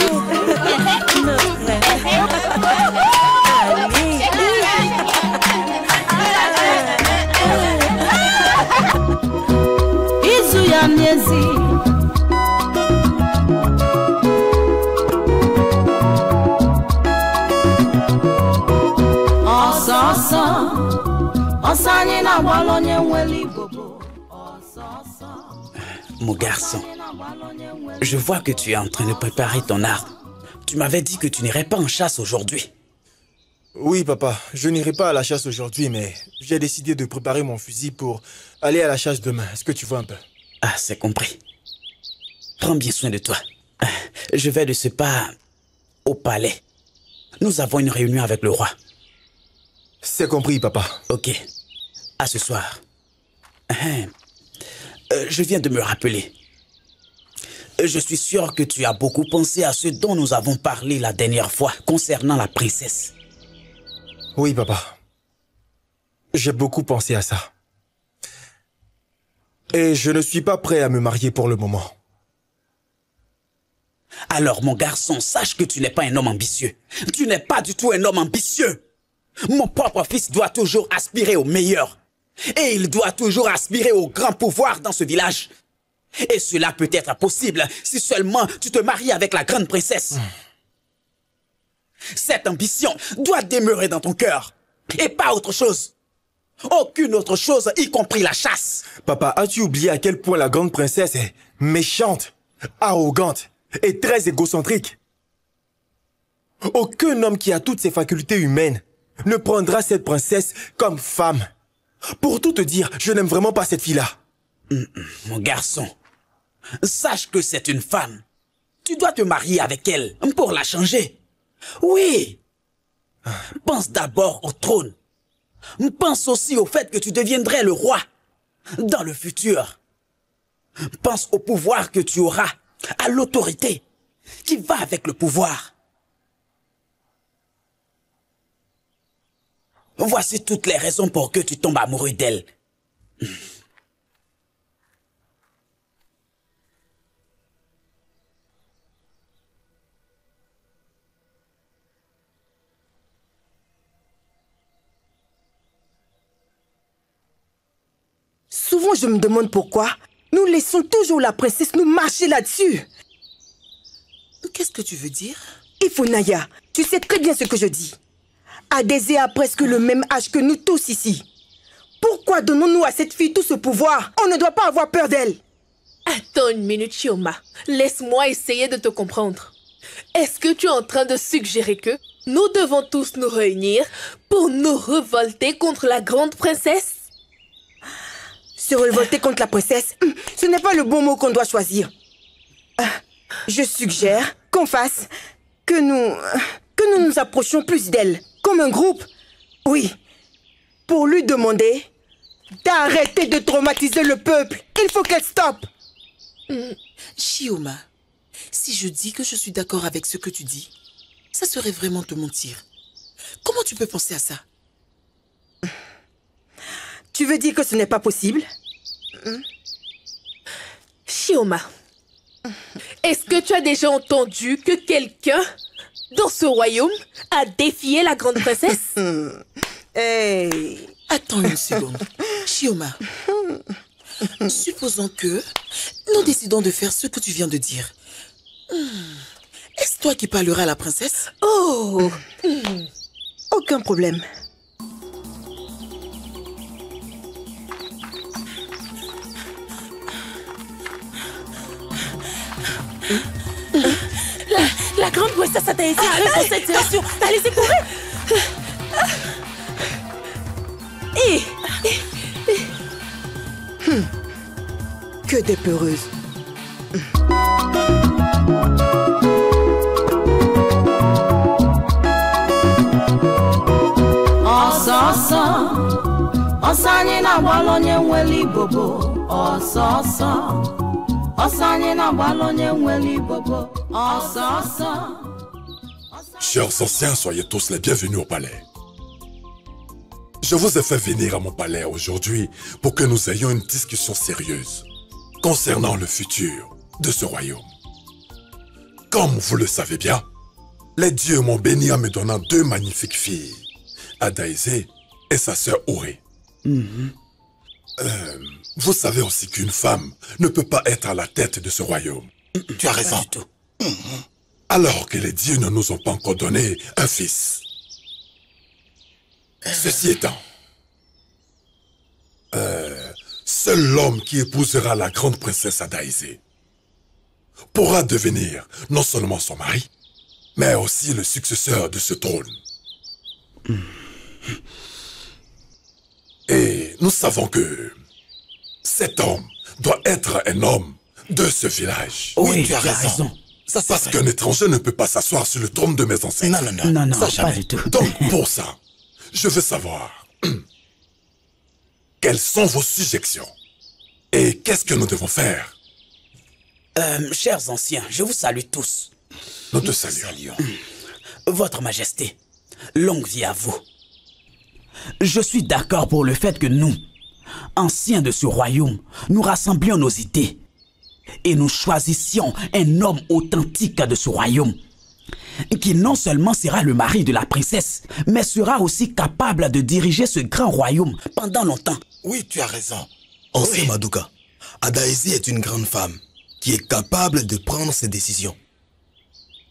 Izuya miezi Mon garçon, je vois que tu es en train de préparer ton arme. Tu m'avais dit que tu n'irais pas en chasse aujourd'hui. Oui, papa, je n'irai pas à la chasse aujourd'hui, mais j'ai décidé de préparer mon fusil pour aller à la chasse demain. Est-ce que tu vois un peu? Ah, c'est compris. Prends bien soin de toi. Je vais de ce pas au palais. Nous avons une réunion avec le roi. C'est compris, papa. Ok. À ce soir. Je viens de me rappeler. Je suis sûr que tu as beaucoup pensé à ce dont nous avons parlé la dernière fois concernant la princesse. Oui, papa. J'ai beaucoup pensé à ça. Et je ne suis pas prêt à me marier pour le moment. Alors, mon garçon, sache que tu n'es pas un homme ambitieux. Tu n'es pas du tout un homme ambitieux. Mon propre fils doit toujours aspirer au meilleur. Et il doit toujours aspirer au grand pouvoir dans ce village. Et cela peut être possible si seulement tu te maries avec la grande princesse. Cette ambition doit demeurer dans ton cœur. Et pas autre chose. Aucune autre chose, y compris la chasse. Papa, as-tu oublié à quel point la grande princesse est méchante, arrogante et très égocentrique? Aucun homme qui a toutes ses facultés humaines ne prendra cette princesse comme femme. Pour tout te dire, je n'aime vraiment pas cette fille-là. Mon garçon, sache que c'est une femme. Tu dois te marier avec elle pour la changer. Oui. Pense d'abord au trône. Pense aussi au fait que tu deviendrais le roi dans le futur. Pense au pouvoir que tu auras, à l'autorité qui va avec le pouvoir. Voici toutes les raisons pour que tu tombes amoureux d'elle. Souvent, je me demande pourquoi nous laissons toujours la princesse nous marcher là-dessus. Qu'est-ce que tu veux dire? Ifunaya, tu sais très bien ce que je dis. Adésé a presque le même âge que nous tous ici. Pourquoi donnons-nous à cette fille tout ce pouvoir? On ne doit pas avoir peur d'elle. Attends une minute, Chioma. Laisse-moi essayer de te comprendre. Est-ce que tu es en train de suggérer que nous devons tous nous réunir pour nous révolter contre la grande princesse? Se révolter contre la princesse, ce n'est pas le bon mot qu'on doit choisir. Je suggère qu'on fasse que nous nous approchions plus d'elle, comme un groupe. Oui, pour lui demander d'arrêter de traumatiser le peuple. Il faut qu'elle stoppe. Chioma, si je dis que je suis d'accord avec ce que tu dis, ça serait vraiment te mentir. Comment tu peux penser à ça? Tu veux dire que ce n'est pas possible? Chioma, est-ce que tu as déjà entendu que quelqu'un dans ce royaume a défié la grande princesse? Hey. Attends une seconde. Chioma, supposons que nous décidons de faire ce que tu viens de dire. Est-ce toi qui parleras à la princesse? Oh, aucun problème. La grande princesse a été arrêtée pour cette situation. Allez-y, courez! Que des peureuses. Osanye na balonye nweli bobo. Osanye na balonye nweli bobo. Chers anciens, soyez tous les bienvenus au palais. Je vous ai fait venir à mon palais aujourd'hui pour que nous ayons une discussion sérieuse concernant le futur de ce royaume. Comme vous le savez bien, les dieux m'ont béni en me donnant 2 magnifiques filles, Adaïsé et sa sœur Auré. Vous savez aussi qu'une femme ne peut pas être à la tête de ce royaume. Tu as raison. Alors que les dieux ne nous ont pas encore donné un fils. Ceci étant, seul l'homme qui épousera la grande princesse Adaïsé pourra devenir non seulement son mari, mais aussi le successeur de ce trône. Et nous savons que cet homme doit être un homme de ce village. Oui, tu as raison. Ça, parce qu'un étranger ne peut pas s'asseoir sur le trône de mes ancêtres. Non, ça, pas jamais. du tout. Donc, pour ça, je veux savoir quelles sont vos suggestions et qu'est-ce que nous devons faire. Chers anciens, je vous salue tous. Nous te saluons. Votre Majesté, longue vie à vous. Je suis d'accord pour le fait que nous, anciens de ce royaume, nous rassemblions nos idées et nous choisissions un homme authentique de ce royaume qui non seulement sera le mari de la princesse, mais sera aussi capable de diriger ce grand royaume pendant longtemps. Oui, tu as raison. Ancien Maduka, Adaïsé est une grande femme qui est capable de prendre ses décisions.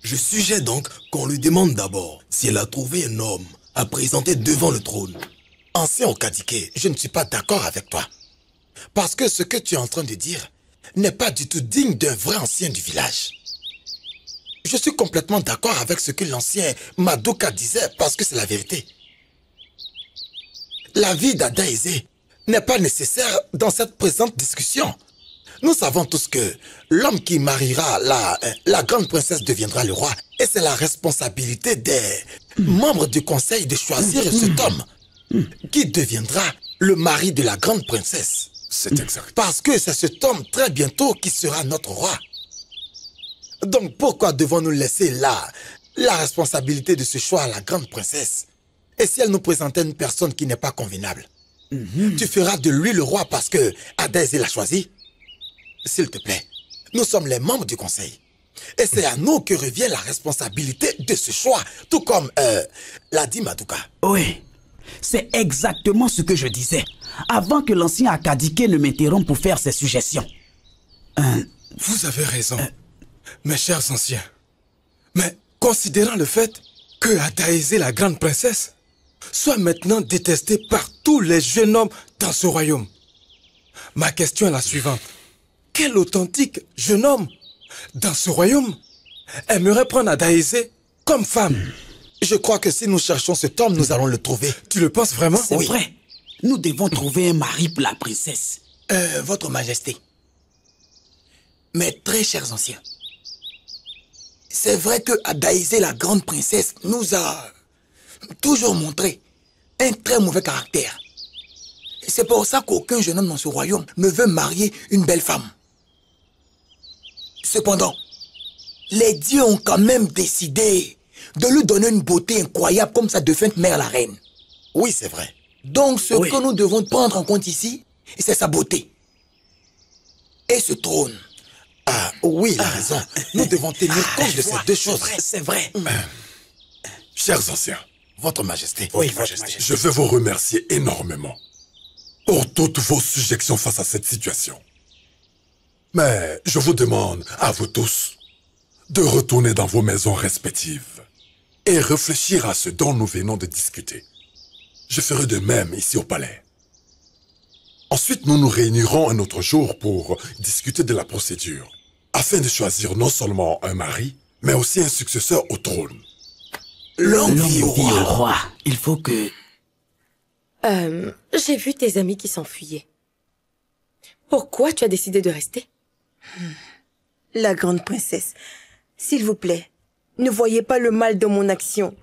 Je suggère donc qu'on lui demande d'abord si elle a trouvé un homme à présenter devant le trône. Ancien Okadike, je ne suis pas d'accord avec toi. Parce que ce que tu es en train de dire n'est pas du tout digne d'un vrai ancien du village. Je suis complètement d'accord avec ce que l'ancien Maduka disait parce que c'est la vérité. La vie d'Adaïsé n'est pas nécessaire dans cette présente discussion. Nous savons tous que l'homme qui mariera la grande princesse deviendra le roi. Et c'est la responsabilité des membres du conseil de choisir cet homme qui deviendra le mari de la grande princesse. C'est exact. Parce que c'est cet homme très bientôt qui sera notre roi. Donc pourquoi devons-nous laisser la responsabilité de ce choix à la grande princesse? Et si elle nous présentait une personne qui n'est pas convenable, tu feras de lui le roi parce que Adaïsé l'a choisi? S'il te plaît, nous sommes les membres du conseil. Et c'est à nous que revient la responsabilité de ce choix, tout comme l'a dit Maduka. Oui, c'est exactement ce que je disais, avant que l'ancien Akadike ne m'interrompe pour faire ses suggestions. Vous avez raison, mes chers anciens. Mais considérant le fait que Adaïsé, la grande princesse, soit maintenant détestée par tous les jeunes hommes dans ce royaume, ma question est la suivante. Quel authentique jeune homme dans ce royaume aimerait prendre Adaïsé comme femme? Je crois que si nous cherchons cet homme, nous allons le trouver. Tu le penses vraiment? C'est vrai. Nous devons trouver un mari pour la princesse. Votre Majesté, mes très chers anciens, c'est vrai que Adaïsé, la grande princesse, nous a toujours montré un très mauvais caractère. C'est pour ça qu'aucun jeune homme dans ce royaume ne veut marier une belle femme. Cependant, les dieux ont quand même décidé de lui donner une beauté incroyable comme sa défunte mère, la reine. Oui, c'est vrai. Donc, ce que nous devons prendre en compte ici, c'est sa beauté. Et ce trône. Ah, oui, il a raison. Nous devons tenir compte de ces deux choses. C'est vrai. Chers anciens, Votre Majesté. Oui, Votre Majesté. Je veux vous remercier énormément pour toutes vos suggestions face à cette situation. Mais je vous demande à vous tous de retourner dans vos maisons respectives et réfléchir à ce dont nous venons de discuter. Je ferai de même ici au palais. Ensuite, nous nous réunirons un autre jour pour discuter de la procédure, afin de choisir non seulement un mari, mais aussi un successeur au trône. Longue vie au roi. Il faut que... J'ai vu tes amis qui s'enfuyaient. Pourquoi tu as décidé de rester? La grande princesse, s'il vous plaît, ne voyez pas le mal dans mon action.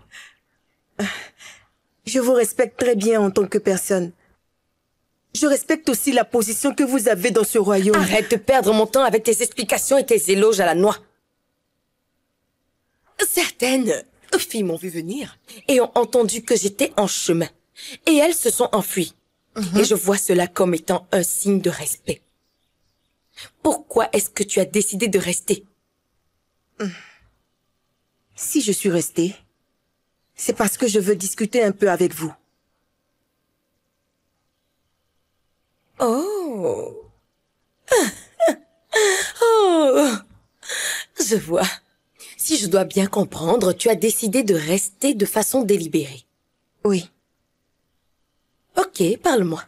Je vous respecte très bien en tant que personne. Je respecte aussi la position que vous avez dans ce royaume. Arrête de perdre mon temps avec tes explications et tes éloges à la noix. Certaines filles m'ont vu venir et ont entendu que j'étais en chemin. Et elles se sont enfuies. Et je vois cela comme étant un signe de respect. Pourquoi est-ce que tu as décidé de rester? Si je suis restée, c'est parce que je veux discuter un peu avec vous. Oh. Oh. Je vois. Si je dois bien comprendre, tu as décidé de rester de façon délibérée. Oui. Ok, parle-moi.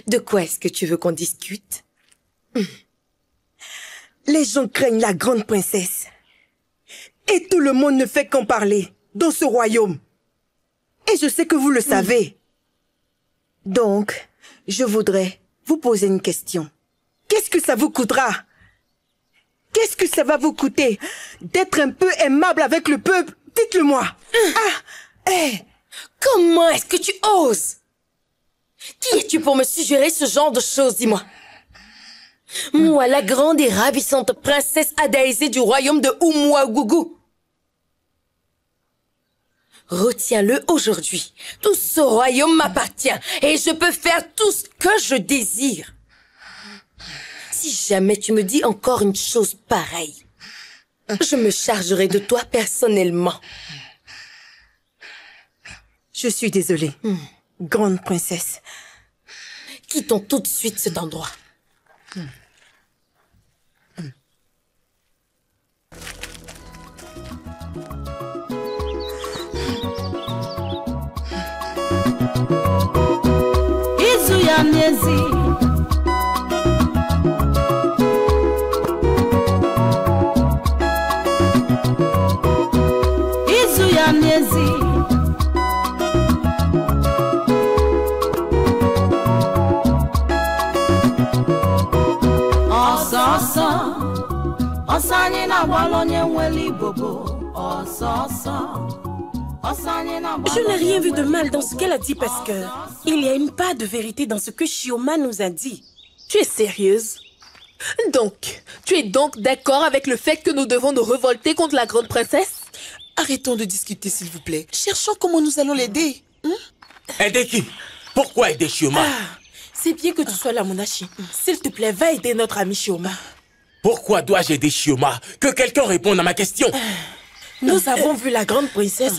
De quoi est-ce que tu veux qu'on discute? Les gens craignent la grande princesse. Et tout le monde ne fait qu'en parler dans ce royaume. Et je sais que vous le savez. Donc, je voudrais vous poser une question. Qu'est-ce que ça vous coûtera? Qu'est-ce que ça va vous coûter d'être un peu aimable avec le peuple? Dites-le-moi. Comment est-ce que tu oses? Qui es-tu pour me suggérer ce genre de choses, dis-moi? Moi, la grande et ravissante princesse Adaizé du royaume de Oumouagougou. Retiens-le aujourd'hui. Tout ce royaume m'appartient et je peux faire tout ce que je désire. Si jamais tu me dis encore une chose pareille, je me chargerai de toi personnellement. Je suis désolée, grande princesse. Quittons tout de suite cet endroit. Izuya miezi Izuya miezi Je n'ai rien vu de mal dans ce qu'elle a dit parce que il y a une part de vérité dans ce que Chioma nous a dit. Tu es sérieuse? Donc, tu es donc d'accord avec le fait que nous devons nous révolter contre la grande princesse? Arrêtons de discuter, s'il vous plaît. Cherchons comment nous allons l'aider. Aider qui? Pourquoi aider Chioma? C'est bien que tu sois là, Monachi. S'il te plaît, va aider notre ami Chioma. Pourquoi dois-je aider Chioma? Que quelqu'un réponde à ma question. Nous avons vu la grande princesse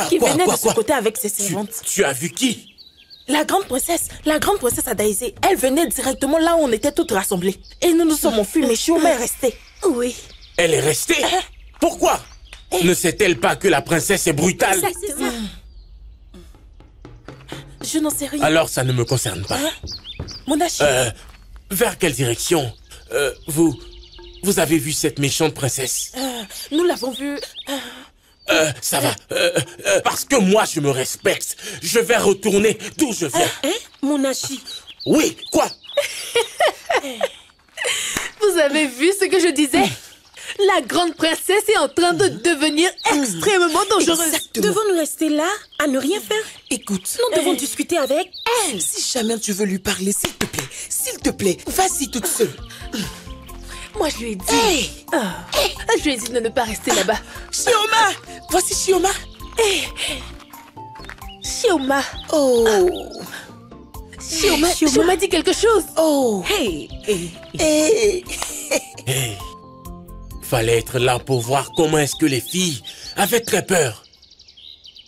qui venait de ce côté avec ses servantes. Tu as vu qui? La grande princesse Adaizé. Elle venait directement là où on était toutes rassemblées. Et nous nous sommes enfuis, mais Chioma est restée. Oui. Elle est restée? Pourquoi? Ne sait-elle pas que la princesse est brutale? Exactement. Je n'en sais rien. Alors ça ne me concerne pas. Monachi. Vers quelle direction vous avez vu cette méchante princesse? Nous l'avons vue... Ça va. Parce que moi, je me respecte. Je vais retourner d'où je viens. Monachi. Oui, quoi? Vous avez vu ce que je disais? La grande princesse est en train de devenir extrêmement dangereuse. Exactement. Devons-nous rester là, à ne rien faire? Écoute, nous devons discuter avec elle. Si jamais tu veux lui parler, s'il te plaît, vas-y toute seule. Moi, je lui ai dit... Je lui ai dit de ne pas rester là-bas. Chioma! Voici Chioma. Chioma. Oh. Chioma m'a dit quelque chose. Oh. Hey. Fallait être là pour voir comment est-ce que les filles avaient très peur.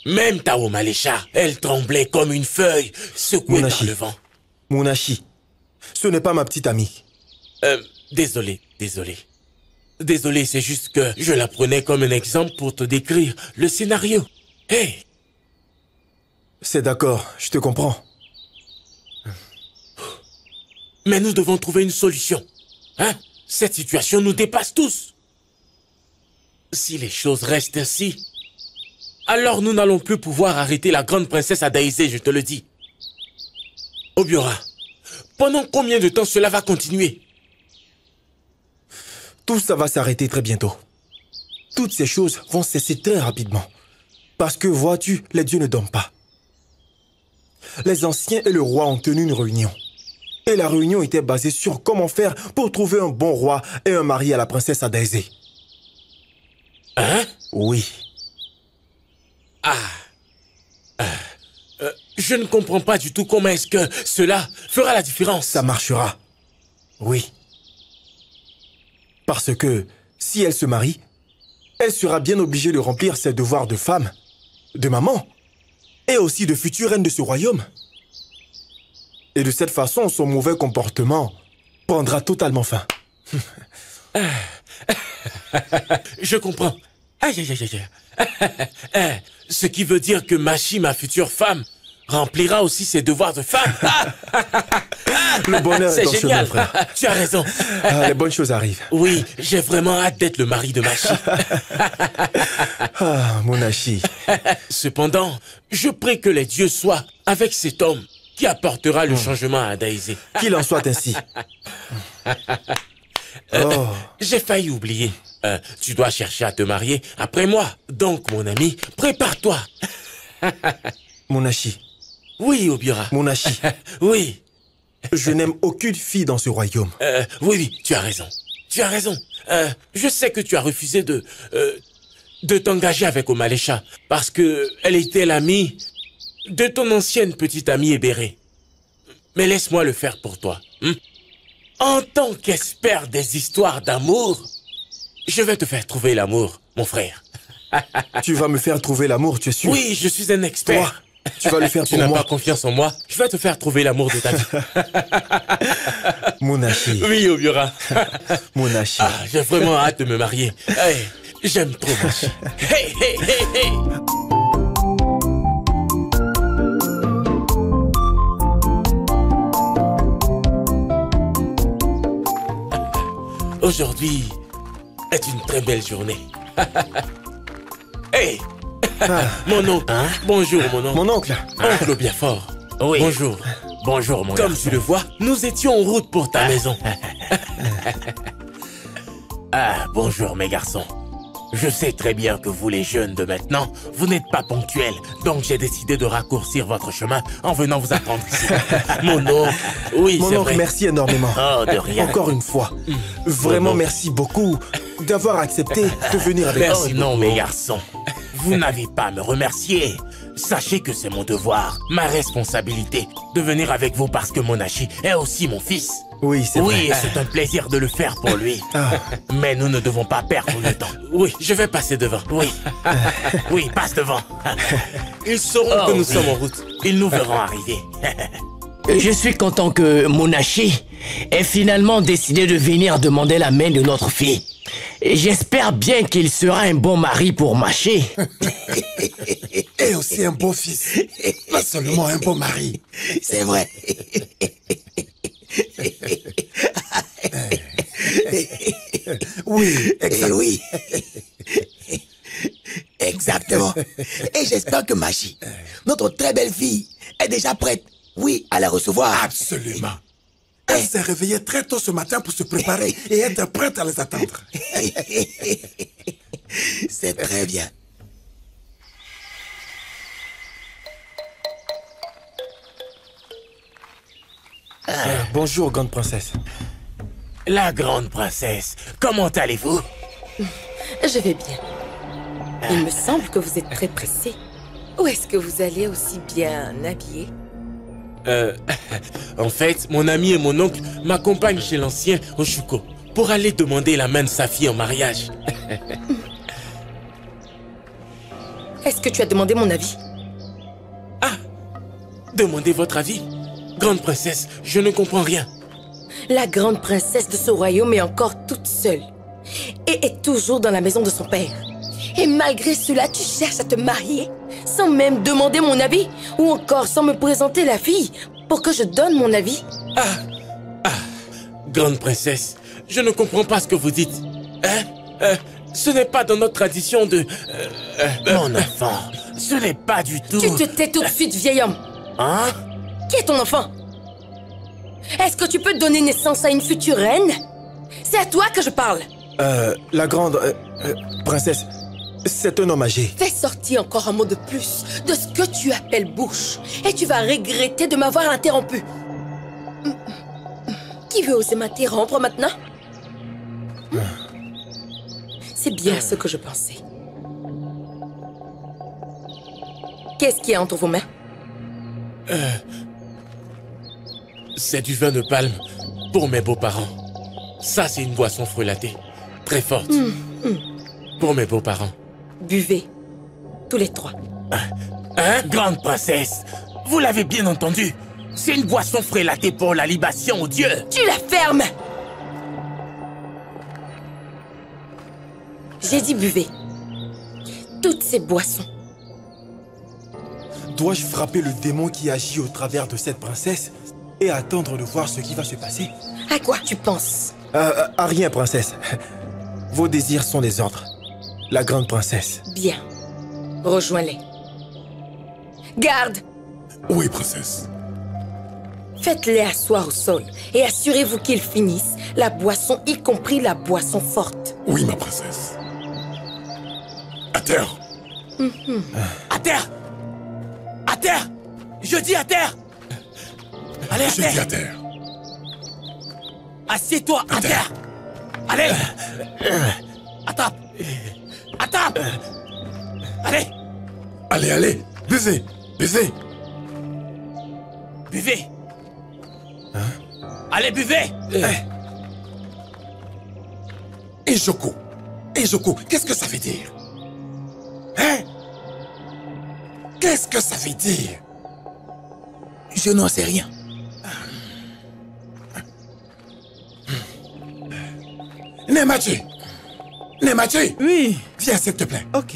Même Tao Malécha, elle tremblait comme une feuille secouée par le vent. Monachi, ce n'est pas ma petite amie. Désolé. Désolé, c'est juste que je la prenais comme un exemple pour te décrire le scénario. Hey! C'est d'accord, je te comprends. Mais nous devons trouver une solution. Hein? Cette situation nous dépasse tous. Si les choses restent ainsi, alors nous n'allons plus pouvoir arrêter la grande princesse Adaizé, je te le dis. Obiora, pendant combien de temps cela va continuer? Tout ça va s'arrêter très bientôt. Toutes ces choses vont cesser très rapidement. Parce que, vois-tu, les dieux ne dorment pas. Les anciens et le roi ont tenu une réunion. Et la réunion était basée sur comment faire pour trouver un bon roi et un mari à la princesse Adaizé. Hein? Oui. Je ne comprends pas du tout comment est-ce que cela fera la différence. Ça marchera. Oui. Parce que, si elle se marie, elle sera bien obligée de remplir ses devoirs de femme, de maman, et aussi de future reine de ce royaume. Et de cette façon, son mauvais comportement prendra totalement fin. Je comprends. Aïe, aïe, aïe, aïe. Ce qui veut dire que Machi, ma future femme, remplira aussi ses devoirs de femme. Le bonheur est en chemin, frère. Tu as raison. Les bonnes choses arrivent. Oui, j'ai vraiment hâte d'être le mari de Machi. Mon Hachi. Cependant, je prie que les dieux soient avec cet homme qui apportera le changement à Adaizé. Qu'il en soit ainsi. J'ai failli oublier. Tu dois chercher à te marier après moi. Donc, mon ami, prépare-toi. Mon Hachi. Oui, Obiora. Mon Hachi. Oui. Je n'aime aucune fille dans ce royaume. Oui, tu as raison. Tu as raison. Je sais que tu as refusé de t'engager avec Omalecha parce que elle était l'amie de ton ancienne petite amie Ebéré. Mais laisse-moi le faire pour toi. En tant qu'expert des histoires d'amour, je vais te faire trouver l'amour, mon frère. Tu vas me faire trouver l'amour, tu es sûr? Oui, je suis un expert. Toi, tu vas le faire pour moi. Tu n'as pas confiance en moi? Je vais te faire trouver l'amour de ta vie. Mon Hachi. Oui, Obiora. Mon Hachi. J'ai vraiment hâte de me marier. Hey, j'aime trop Machi. Hey, hey, hey, hey. Aujourd'hui est une très belle journée. Hey! Mon oncle. Bonjour, mon oncle. Mon oncle. Oncle Biafort. Oui. Bonjour. Bonjour, mon Comme garçon. tu le vois, nous étions en route pour ta maison. Bonjour, mes garçons. Je sais très bien que vous, les jeunes de maintenant, vous n'êtes pas ponctuels. Donc, j'ai décidé de raccourcir votre chemin en venant vous attendre ici. Mon oncle. Oui, mon c'est oncle, vrai. merci énormément. Oh, de rien. Encore une fois. Vraiment, merci beaucoup d'avoir accepté de venir avec nous. Oh non, mes garçons. Vous n'avez pas à me remercier. Sachez que c'est mon devoir, ma responsabilité de venir avec vous parce que mon Hachi est aussi mon fils. Oui, c'est vrai. Oui, et c'est un plaisir de le faire pour lui. Mais nous ne devons pas perdre le temps. Oui, je vais passer devant. Oui. Oui, passe devant. Ils sauront que nous sommes en route. Ils nous verront arriver. Je suis content que Munashi ait finalement décidé de venir demander la main de notre fille. J'espère bien qu'il sera un bon mari pour Maché. Et aussi un beau fils. Pas seulement un beau mari. C'est vrai. Oui, exactement. Oui. Exactement. Et j'espère que Machi, notre très belle fille, est déjà prête, oui, à la recevoir. Absolument. Elle s'est réveillée très tôt ce matin pour se préparer et être prête à les attendre. C'est très bien. Bonjour, grande princesse. La grande princesse, comment allez-vous? Je vais bien. Il me semble que vous êtes très pressé. Où est-ce que vous allez aussi bien habillé? En fait, mon ami et mon oncle m'accompagnent chez l'ancien Oshuko pour aller demander la main de sa fille en mariage. Est-ce que tu as demandé mon avis? Demandez votre avis. Grande princesse, je ne comprends rien. La grande princesse de ce royaume est encore toute seule et est toujours dans la maison de son père. Et malgré cela, tu cherches à te marier sans même demander mon avis ou encore sans me présenter la fille pour que je donne mon avis? Grande princesse, je ne comprends pas ce que vous dites. Ce n'est pas dans notre tradition de... Mon enfant, ce n'est pas du tout... Tu te tais tout de suite, vieil homme. Hein? Qui est ton enfant? Est-ce que tu peux donner naissance à une future reine? C'est à toi que je parle. La grande... princesse, c'est un homme âgé. Fais sortir encore un mot de plus de ce que tu appelles bouche. Et tu vas regretter de m'avoir interrompu. Qui veut oser m'interrompre maintenant? C'est bien ce que je pensais. Qu'est-ce qu'il y a entre vos mains? C'est du vin de palme pour mes beaux-parents. Ça, c'est une boisson frelatée, très forte. Pour mes beaux-parents. Buvez, tous les trois. Hein, grande princesse? Vous l'avez bien entendu. C'est une boisson frelatée pour la libation aux dieux. Tu la fermes! J'ai dit buvez. Toutes ces boissons. Dois-je frapper le démon qui agit au travers de cette princesse et attendre de voir ce qui va se passer? À quoi tu penses? À rien, princesse. Vos désirs sont des ordres. La grande princesse. Bien. Rejoins-les. Garde! Oui, princesse. Faites-les asseoir au sol et assurez-vous qu'ils finissent la boisson, y compris la boisson forte. Oui, ma princesse. À terre. À terre! À terre! Je dis à terre! Allez, à terre! Je dis à terre. Assieds-toi à terre! Allez! Attrape! Attrape! Allez! Allez, allez! Buvez! Buvez! Buvez! Allez, buvez! Et Joko? Et Joko, qu'est-ce que ça veut dire? Hein? Qu'est-ce que ça veut dire? Je n'en sais rien. Nemachi! Nemachi! Oui. Viens, s'il te plaît. Ok.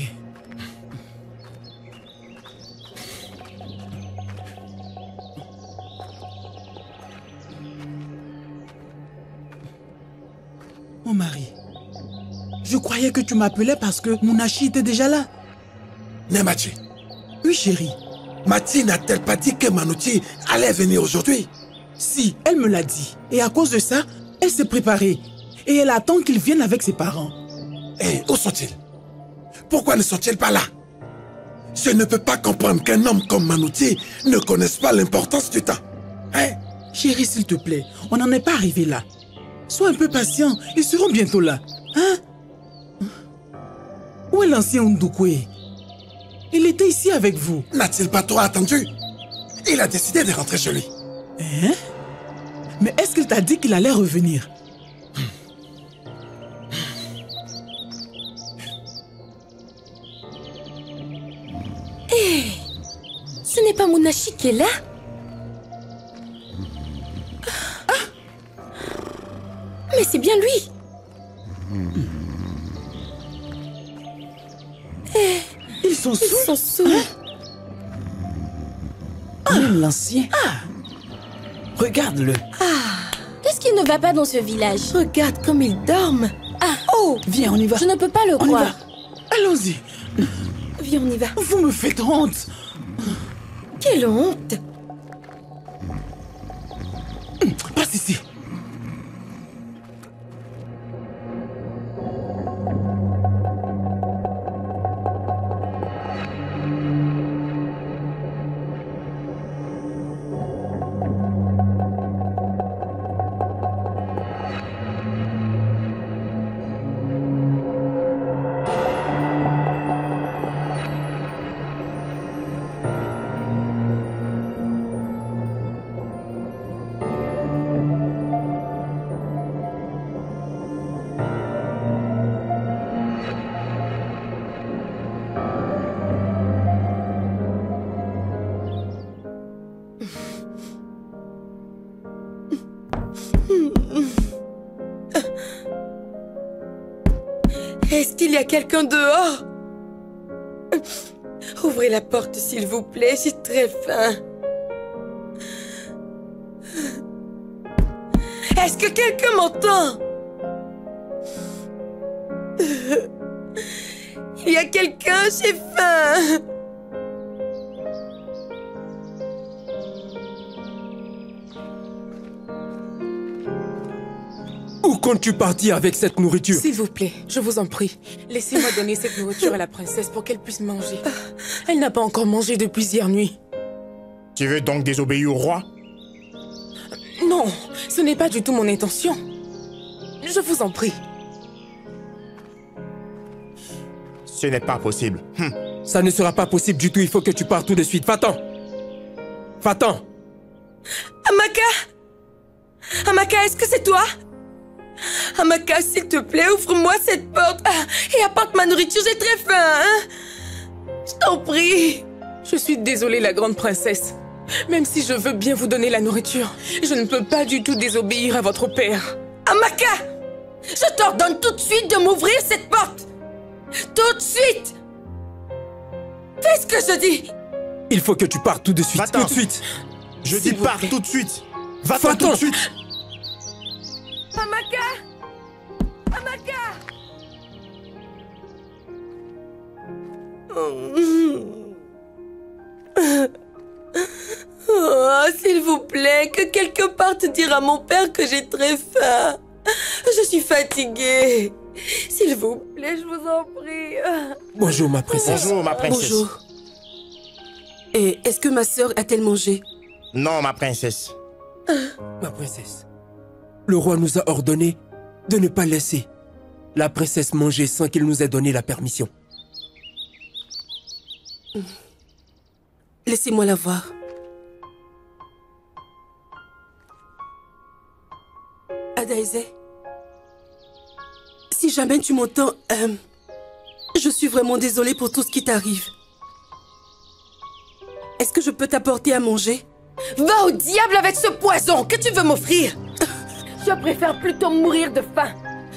Mon mari, je croyais que tu m'appelais parce que Munashi était déjà là. Nemachi. Oui, chérie. Mati n'a-t-elle pas dit que Manouti allait venir aujourd'hui? Si, elle me l'a dit. Et à cause de ça, elle s'est préparée. Et elle attend qu'il vienne avec ses parents. Eh, où sont-ils? Pourquoi ne sont-ils pas là? Je ne peux pas comprendre qu'un homme comme Manouti ne connaisse pas l'importance du temps. Hein? Chérie, s'il te plaît, on n'en est pas arrivé là. Sois un peu patient, ils seront bientôt là. Hein? Où est l'ancien Ndukwe? Il était ici avec vous. N'a-t-il pas trop attendu? Il a décidé de rentrer chez lui. Hein? Mais est-ce qu'il t'a dit qu'il allait revenir? Hé! Ce n'est pas Munashi qui est là? Mais c'est bien lui! Ils sont sous? Ils sont sous. Même l'ancien. Regarde-le. Qu'est-ce qui ne va pas dans ce village? Regarde comme ils dorment. Oh! Viens, on y va. Je ne peux pas le On y croire. va. Allons-y. Viens, on y va. Vous me faites honte. Quelle honte! Passe ici. Est-ce qu'il y a quelqu'un dehors? Ouvrez la porte, s'il vous plaît, j'ai très faim. Est-ce que quelqu'un m'entend? Il y a quelqu'un, j'ai faim. comptes-tu partir avec cette nourriture? S'il vous plaît, je vous en prie, laissez-moi donner cette nourriture à la princesse pour qu'elle puisse manger. Elle n'a pas encore mangé depuis hier nuit. Tu veux donc désobéir au roi? Non, ce n'est pas du tout mon intention. Je vous en prie. Ce n'est pas possible. Ça ne sera pas possible du tout, il faut que tu partes tout de suite. Va-t'en! Va-t'en! Amaka! Amaka, est-ce que c'est toi? Amaka, s'il te plaît, ouvre-moi cette porte et apporte ma nourriture, j'ai très faim, hein? Je t'en prie. Je suis désolée, la grande princesse. Même si je veux bien vous donner la nourriture, je ne peux pas du tout désobéir à votre père. Amaka! Je t'ordonne tout de suite de m'ouvrir cette porte! Tout de suite! Fais ce que je dis! Il faut que tu partes tout de suite, tout de suite! Je dis pars tout de suite! Va-t'en tout de suite! Amaka! Amaka! Oh, s'il vous plaît, que quelqu'un parte dire à mon père que j'ai très faim. Je suis fatiguée. S'il vous plaît, je vous en prie. Bonjour, ma princesse. Bonjour, ma princesse. Bonjour. Et est-ce que ma sœur a-t-elle mangé? Non, ma princesse. Ma princesse, le roi nous a ordonné de ne pas laisser la princesse manger sans qu'il nous ait donné la permission. Laissez-moi la voir. Adaeze, si jamais tu m'entends, je suis vraiment désolée pour tout ce qui t'arrive. Est-ce que je peux t'apporter à manger? Va au diable avec ce poison que tu veux m'offrir. Je préfère plutôt mourir de faim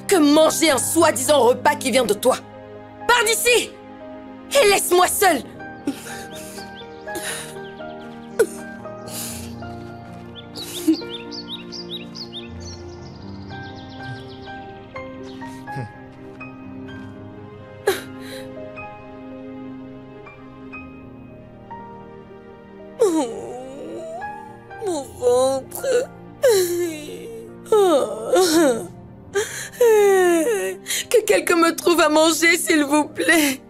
que manger un soi-disant repas qui vient de toi. Pars d'ici et laisse-moi seule. Mon ventre. Que quelqu'un me trouve à manger, s'il vous plaît.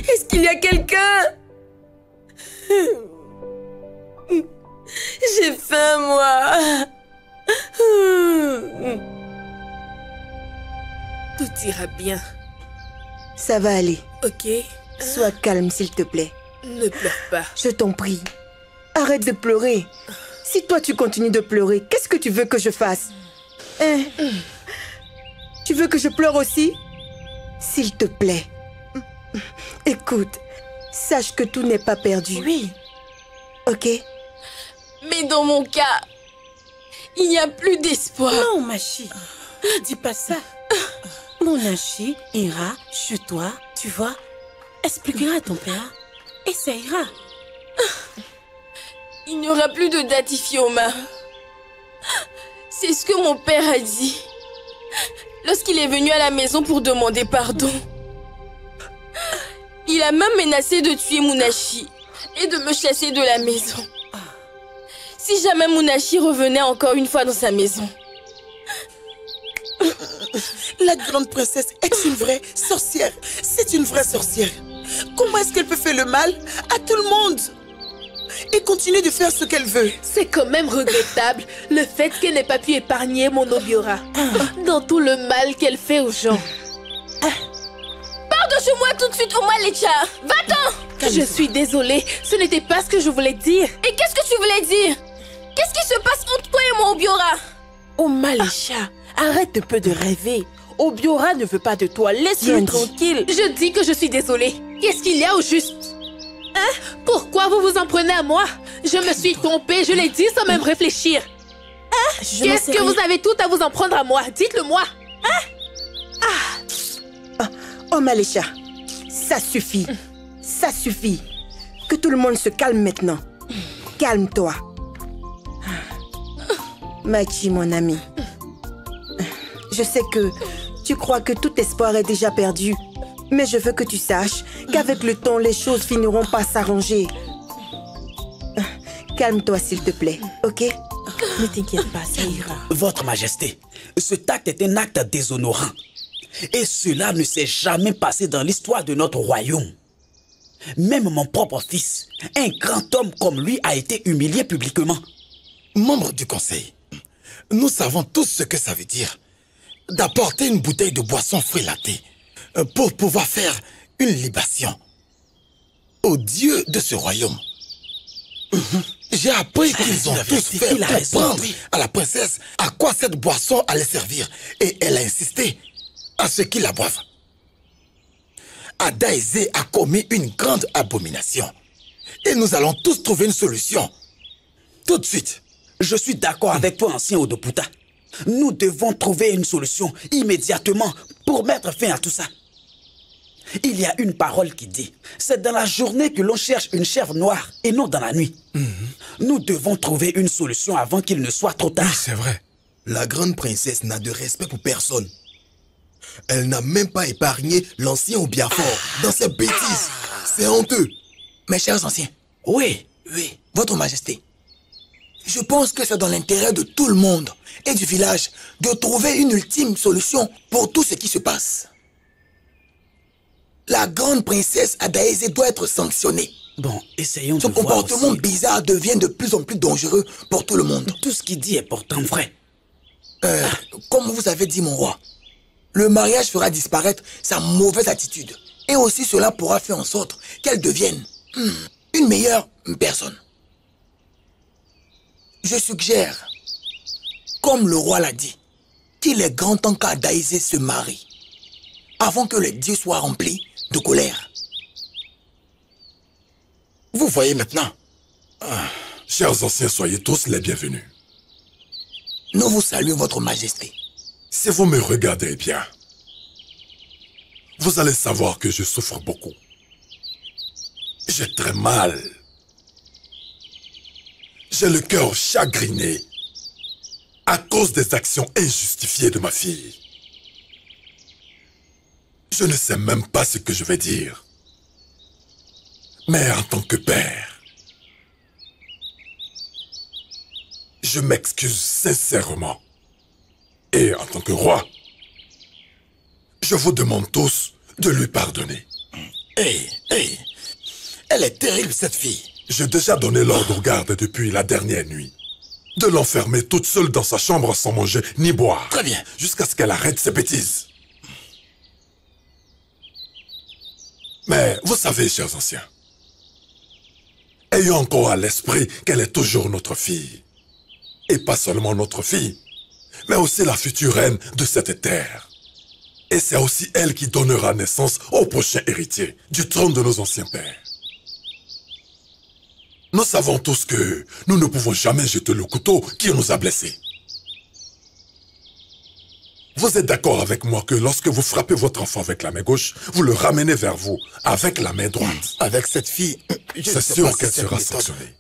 Est-ce qu'il y a quelqu'un? J'ai faim, moi. Tout ira bien. Ça va aller. Ok. Sois calme, s'il te plaît. Ne pleure pas. Je t'en prie. Arrête de pleurer. Si toi tu continues de pleurer, qu'est-ce que tu veux que je fasse? Hein? Tu veux que je pleure aussi? S'il te plaît. Écoute, sache que tout n'est pas perdu. Oui. Ok? Mais dans mon cas, il n'y a plus d'espoir. Non, ma chérie. Ne dis pas ça. Mon Nachi ira chez toi, tu vois, expliquera à ton père et ça ira. Il n'y aura plus de Datifioma. C'est ce que mon père a dit lorsqu'il est venu à la maison pour demander pardon. Il a même menacé de tuer Munachi et de me chasser de la maison. Si jamais Munachi revenait encore une fois dans sa maison. La grande princesse est une vraie sorcière. C'est une vraie sorcière. Comment est-ce qu'elle peut faire le mal à tout le monde et continuer de faire ce qu'elle veut? C'est quand même regrettable le fait qu'elle n'ait pas pu épargner mon Obiora dans tout le mal qu'elle fait aux gens. Pars de chez moi tout de suite, Omalecha. Va-t'en. Je suis désolée, ce n'était pas ce que je voulais dire. Et qu'est-ce que tu voulais dire? Qu'est-ce qui se passe entre toi et mon Obiora? Omalecha, arrête un peu de rêver. Obiora ne veut pas de toi, laisse-le tranquille. Je dis que je suis désolée. Qu'est-ce qu'il y a au juste? Hein? Pourquoi vous vous en prenez à moi? Je me suis trompée, je l'ai dit sans même réfléchir. Hein? Qu'est-ce que vous avez tout à vous en prendre à moi? Dites-le-moi. Hein? Oh Malécha, ça suffit. Ça suffit. Que tout le monde se calme maintenant. Calme-toi. Machi, mon ami. Je sais que tu crois que tout espoir est déjà perdu. Mais je veux que tu saches qu'avec le temps, les choses finiront par s'arranger. Calme-toi, s'il te plaît, ok? Ne t'inquiète pas, ça ira. Votre Majesté, cet acte est un acte déshonorant. Et cela ne s'est jamais passé dans l'histoire de notre royaume. Même mon propre fils, un grand homme comme lui, a été humilié publiquement. Membre du conseil, nous savons tous ce que ça veut dire d'apporter une bouteille de boisson fruitée pour pouvoir faire une libation au dieu de ce royaume. J'ai appris qu'ils ont tous fait comprendre à la princesse à quoi cette boisson allait servir et elle a insisté à ce qu'ils la boivent. Adaeze a commis une grande abomination et nous allons tous trouver une solution tout de suite. Je suis d'accord avec toi, ancien Odoputa. Nous devons trouver une solution immédiatement pour mettre fin à tout ça. Il y a une parole qui dit, c'est dans la journée que l'on cherche une chèvre noire et non dans la nuit. Nous devons trouver une solution avant qu'il ne soit trop tard. Oui, c'est vrai. La grande princesse n'a de respect pour personne. Elle n'a même pas épargné l'ancien Obiafor dans ses bêtises. C'est honteux. Mes chers anciens. Oui. Votre Majesté. Je pense que c'est dans l'intérêt de tout le monde et du village de trouver une ultime solution pour tout ce qui se passe. La grande princesse Adaeze doit être sanctionnée. Bon, essayons de Son voir comportement aussi. bizarre devient de plus en plus dangereux pour tout le monde. Tout ce qu'il dit est pourtant vrai. Comme vous avez dit, mon roi, le mariage fera disparaître sa mauvaise attitude. Et aussi cela pourra faire en sorte qu'elle devienne une meilleure personne. Je suggère, comme le roi l'a dit, qu'il est grand temps qu'Adaeze se marie, avant que les dieux soient remplis de colère. Vous voyez maintenant. Chers anciens, soyez tous les bienvenus. Nous vous saluons, votre Majesté. Si vous me regardez bien, vous allez savoir que je souffre beaucoup. J'ai très mal. J'ai le cœur chagriné à cause des actions injustifiées de ma fille. Je ne sais même pas ce que je vais dire. Mais en tant que père, je m'excuse sincèrement. Et en tant que roi, je vous demande tous de lui pardonner. Elle est terrible, cette fille. J'ai déjà donné l'ordre aux gardes depuis la dernière nuit de l'enfermer toute seule dans sa chambre sans manger ni boire. Très bien. Jusqu'à ce qu'elle arrête ses bêtises. Mais vous savez, chers anciens, ayons encore à l'esprit qu'elle est toujours notre fille. Et pas seulement notre fille, mais aussi la future reine de cette terre. Et c'est aussi elle qui donnera naissance au prochain héritier du trône de nos anciens pères. Nous savons tous que nous ne pouvons jamais jeter le couteau qui nous a blessés. Vous êtes d'accord avec moi que lorsque vous frappez votre enfant avec la main gauche, vous le ramenez vers vous avec la main droite. Avec cette fille, c'est sûr qu'elle sera sanctionnée.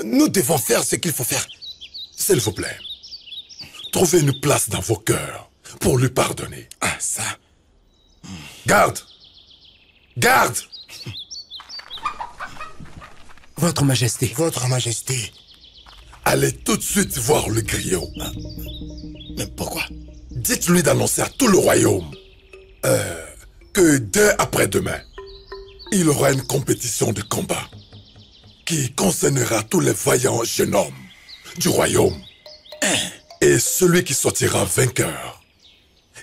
Nous devons faire ce qu'il faut faire. S'il vous plaît, trouvez une place dans vos cœurs pour lui pardonner. Ah, ça. Garde! Garde! Votre Majesté. Votre Majesté. Allez tout de suite voir le griot. Mais pourquoi? Dites-lui d'annoncer à tout le royaume que dès après-demain, il aura une compétition de combat qui concernera tous les vaillants jeunes hommes du royaume. Et celui qui sortira vainqueur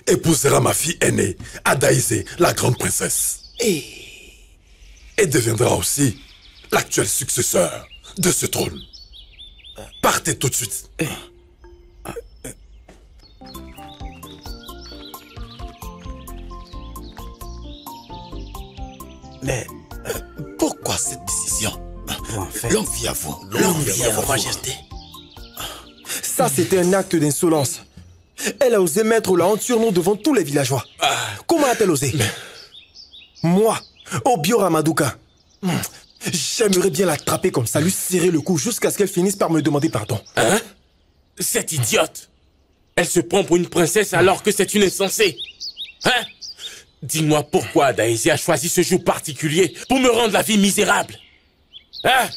épousera ma fille aînée, Adaeze, la grande princesse. Et deviendra aussi l'actuel successeur de ce trône. Partez tout de suite. Mais pourquoi cette décision? Longue vie à vous. Longue vie à votre Majesté. Ça, c'était un acte d'insolence. Elle a osé mettre la honte sur nous devant tous les villageois. Comment a-t-elle osé? Moi, Obio Ramaduka, j'aimerais bien l'attraper comme ça, lui serrer le cou jusqu'à ce qu'elle finisse par me demander pardon. Hein? Cette idiote! Elle se prend pour une princesse alors que c'est une insensée. Hein? Dis-moi pourquoi Daisy a choisi ce jour particulier pour me rendre la vie misérable. Hein?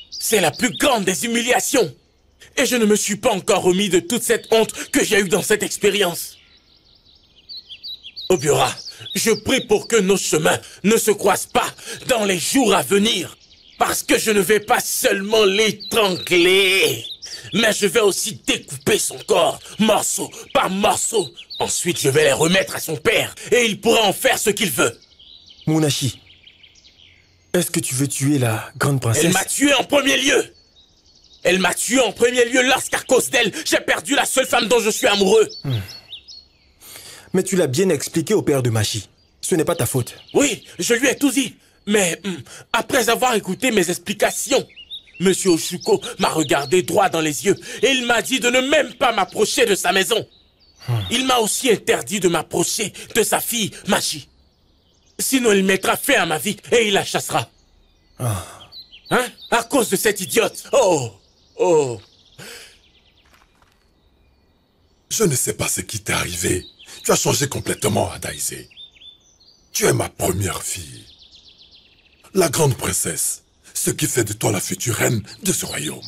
C'est la plus grande des humiliations. Et je ne me suis pas encore remis de toute cette honte que j'ai eue dans cette expérience. Obiora, je prie pour que nos chemins ne se croisent pas dans les jours à venir. Parce que je ne vais pas seulement l'étrangler, mais je vais aussi découper son corps, morceau par morceau. Ensuite, je vais les remettre à son père, et il pourra en faire ce qu'il veut. Munashi, est-ce que tu veux tuer la grande princesse? Elle m'a tué en premier lieu. Elle m'a tué en premier lieu lorsqu'à cause d'elle, j'ai perdu la seule femme dont je suis amoureux. Mais tu l'as bien expliqué au père de Machi. Ce n'est pas ta faute. Oui, je lui ai tout dit. Mais après avoir écouté mes explications, Monsieur Oshuko m'a regardé droit dans les yeux et il m'a dit de ne même pas m'approcher de sa maison. Il m'a aussi interdit de m'approcher de sa fille, Machi. Sinon, il mettra fin à ma vie et il la chassera. Hein? À cause de cette idiote. Oh! Oh! Je ne sais pas ce qui t'est arrivé. Tu as changé complètement, Adaise. Tu es ma première fille. La grande princesse, ce qui fait de toi la future reine de ce royaume.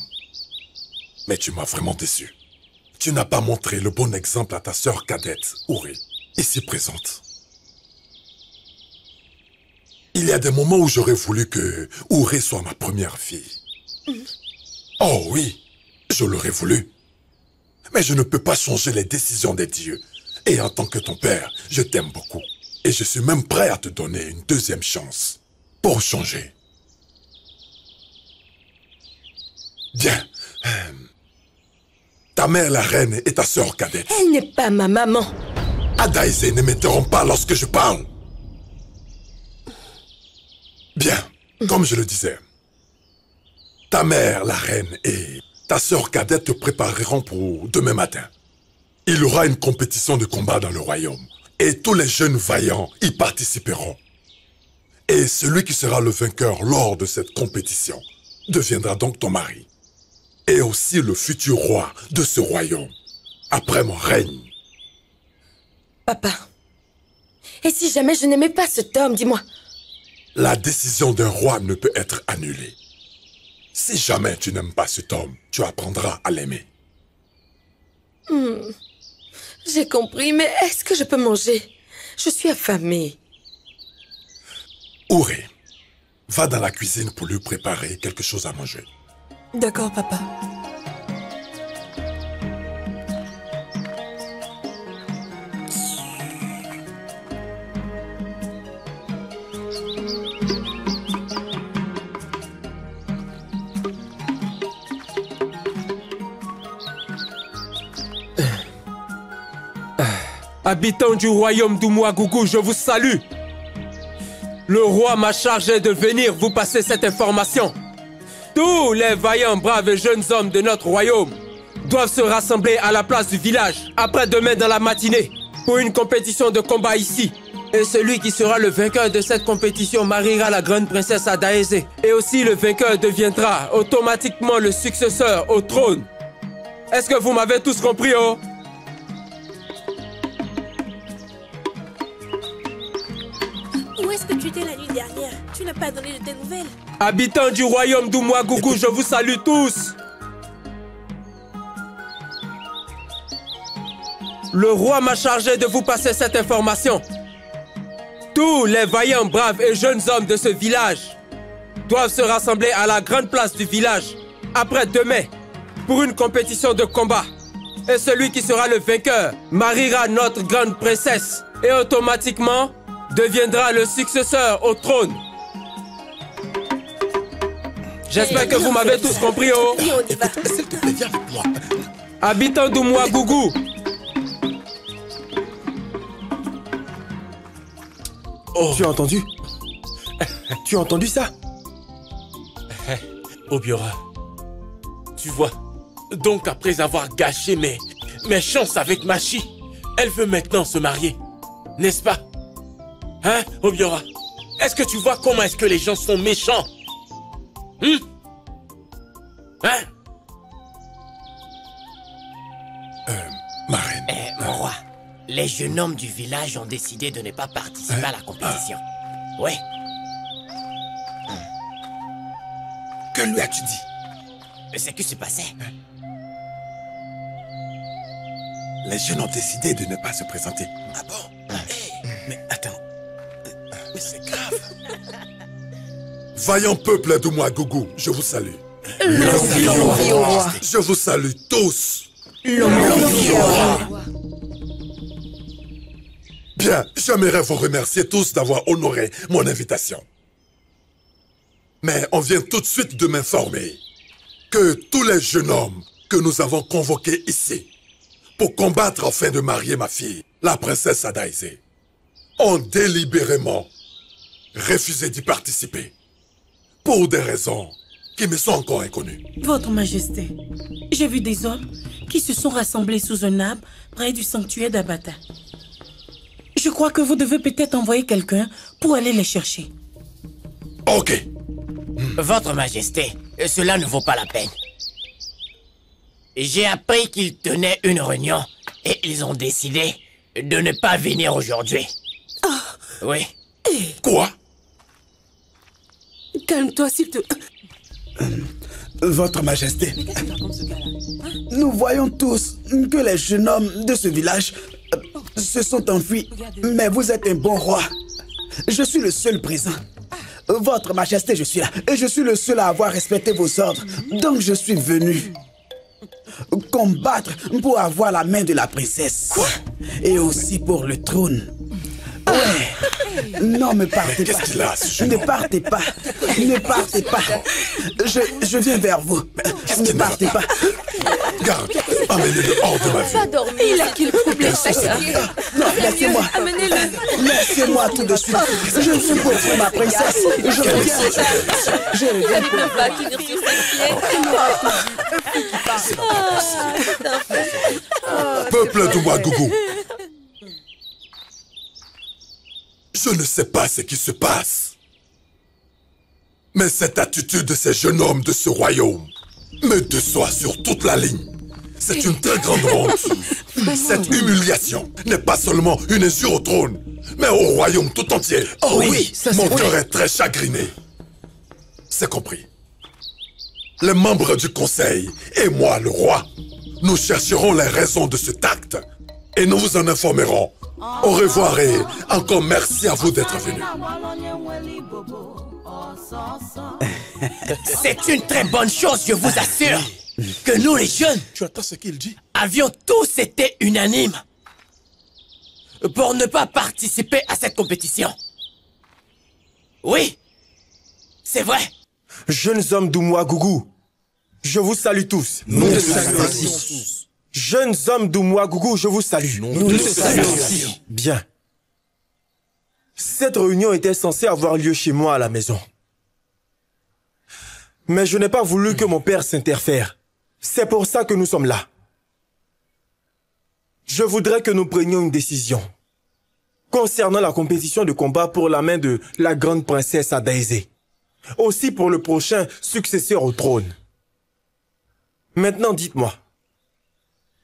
Mais tu m'as vraiment déçu. Tu n'as pas montré le bon exemple à ta sœur cadette, Uri, ici présente. Il y a des moments où j'aurais voulu que Uri soit ma première fille. Oh oui, je l'aurais voulu. Mais je ne peux pas changer les décisions des dieux. Et en tant que ton père, je t'aime beaucoup. Et je suis même prêt à te donner une deuxième chance. Pour changer. Bien. Ta mère, la reine, et ta sœur cadette. Elle n'est pas ma maman. Adaise, ne m'interromps pas lorsque je parle. Bien. Comme je le disais. Ta mère, la reine, et ta sœur cadette te prépareront pour demain matin. Il y aura une compétition de combat dans le royaume. Et tous les jeunes vaillants y participeront. Et celui qui sera le vainqueur lors de cette compétition deviendra donc ton mari. Et aussi le futur roi de ce royaume, après mon règne. Papa, et si jamais je n'aimais pas cet homme, dis-moi. La décision d'un roi ne peut être annulée. Si jamais tu n'aimes pas cet homme, tu apprendras à l'aimer. J'ai compris, mais est-ce que je peux manger? Je suis affamée. Uri, va dans la cuisine pour lui préparer quelque chose à manger. D'accord, papa. Habitants du royaume d'Umwagougou, je vous salue. Le roi m'a chargé de venir vous passer cette information. Tous les vaillants, braves et jeunes hommes de notre royaume doivent se rassembler à la place du village après-demain dans la matinée pour une compétition de combat ici. Et celui qui sera le vainqueur de cette compétition mariera la grande princesse Adaise. Et aussi le vainqueur deviendra automatiquement le successeur au trône. Est-ce que vous m'avez tous compris, oh? Où est-ce que tu étais la nuit dernière? Tu n'as pas donné de tes nouvelles. Habitants du royaume d'Umwagougou, je vous salue tous. Le roi m'a chargé de vous passer cette information. Tous les vaillants, braves et jeunes hommes de ce village doivent se rassembler à la grande place du village après-demain pour une compétition de combat. Et celui qui sera le vainqueur mariera notre grande princesse et automatiquement deviendra le successeur au trône. J'espère que vous m'avez tous compris, oh. S'il te plaît, viens avec moi. Habitants d'Umwagougou. Oh. Tu as entendu? Tu as entendu ça? Obiora, tu vois, donc après avoir gâché mes chances avec Machi, elle veut maintenant se marier, n'est-ce pas? Hein, Obiora? Est-ce que tu vois comment est-ce que les gens sont méchants? Hein? Ma reine. Mon roi, Les jeunes hommes du village ont décidé de ne pas participer à la compétition. Oui. Que lui as-tu dit? Ce qui se passait. Les jeunes ont décidé de ne pas se présenter. Ah bon? Mais attends. Mais c'est grave. Vaillant peuple de Mouagougou, je vous salue. Je vous salue tous. Bien, j'aimerais vous remercier tous d'avoir honoré mon invitation. Mais on vient tout de suite de m'informer que tous les jeunes hommes que nous avons convoqués ici pour combattre afin de marier ma fille, la princesse Adaïsé, ont délibérément refusé d'y participer pour des raisons qui me sont encore inconnues. Votre Majesté, j'ai vu des hommes qui se sont rassemblés sous un arbre près du sanctuaire d'Abata. Je crois que vous devez peut-être envoyer quelqu'un pour aller les chercher. Ok. Votre Majesté, cela ne vaut pas la peine. J'ai appris qu'ils tenaient une réunion et ils ont décidé de ne pas venir aujourd'hui. Oui. Quoi? Calme-toi, s'il te... Votre Majesté, nous voyons tous que les jeunes hommes de ce village se sont enfuis, mais vous êtes un bon roi. Je suis le seul présent. Votre Majesté, je suis là, et je suis le seul à avoir respecté vos ordres. Donc je suis venu combattre pour avoir la main de la princesse. Quoi? Et aussi pour le trône. Ouais. Non, ne partez pas. Qu'est-ce qu'il a, ce Ne partez pas. Ne partez pas. Je viens vers vous. Ne partez pas. Garde, amenez-le hors de ma vue. Va dormir. Il a quel problème, Sacha? Non, laissez-moi. Amenez-le. Laissez-moi tout de suite. Je suis pour vous, ma princesse. Je reviens. Je reviens. Elle ne peut pas tenir sur ses pieds. Peuple de Ouagadougou, je ne sais pas ce qui se passe. Mais cette attitude de ces jeunes hommes de ce royaume me déçoit sur toute la ligne. C'est une très grande honte. Cette humiliation n'est pas seulement une injure au trône, mais au royaume tout entier. Oh oui, ça, mon cœur est très chagriné. C'est compris. Les membres du conseil et moi, le roi, nous chercherons les raisons de cet acte et nous vous en informerons. Au revoir et encore merci à vous d'être venus. C'est une très bonne chose, je vous assure, que nous les jeunes, Tu attends ce qu'il dit? avions tous été unanimes pour ne pas participer à cette compétition. Oui, c'est vrai. Jeunes hommes d'Oumouagougou, je vous salue tous. Nous te saluons tous. Jeunes hommes d'Oumouagougou, je vous salue. Nous te saluons aussi. Bien. Cette réunion était censée avoir lieu chez moi à la maison. Mais je n'ai pas voulu que mon père s'interfère. C'est pour ça que nous sommes là. Je voudrais que nous prenions une décision concernant la compétition de combat pour la main de la grande princesse Adaïsé. Aussi pour le prochain successeur au trône. Maintenant, dites-moi,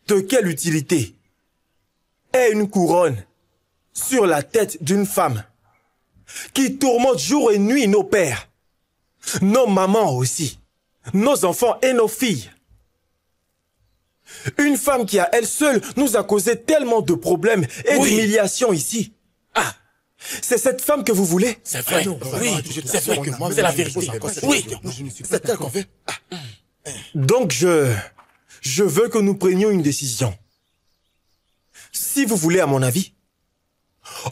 de quelle utilité est une couronne sur la tête d'une femme qui tourmente jour et nuit nos pères, nos mamans aussi, nos enfants et nos filles? Une femme qui à elle seule nous a causé tellement de problèmes et d'humiliations ici. Ah, c'est cette femme que vous voulez? C'est vrai, oui, c'est vrai que moi, c'est la vérité. Oui, c'est elle qu'on veut. Donc je veux que nous prenions une décision. Si vous voulez, à mon avis,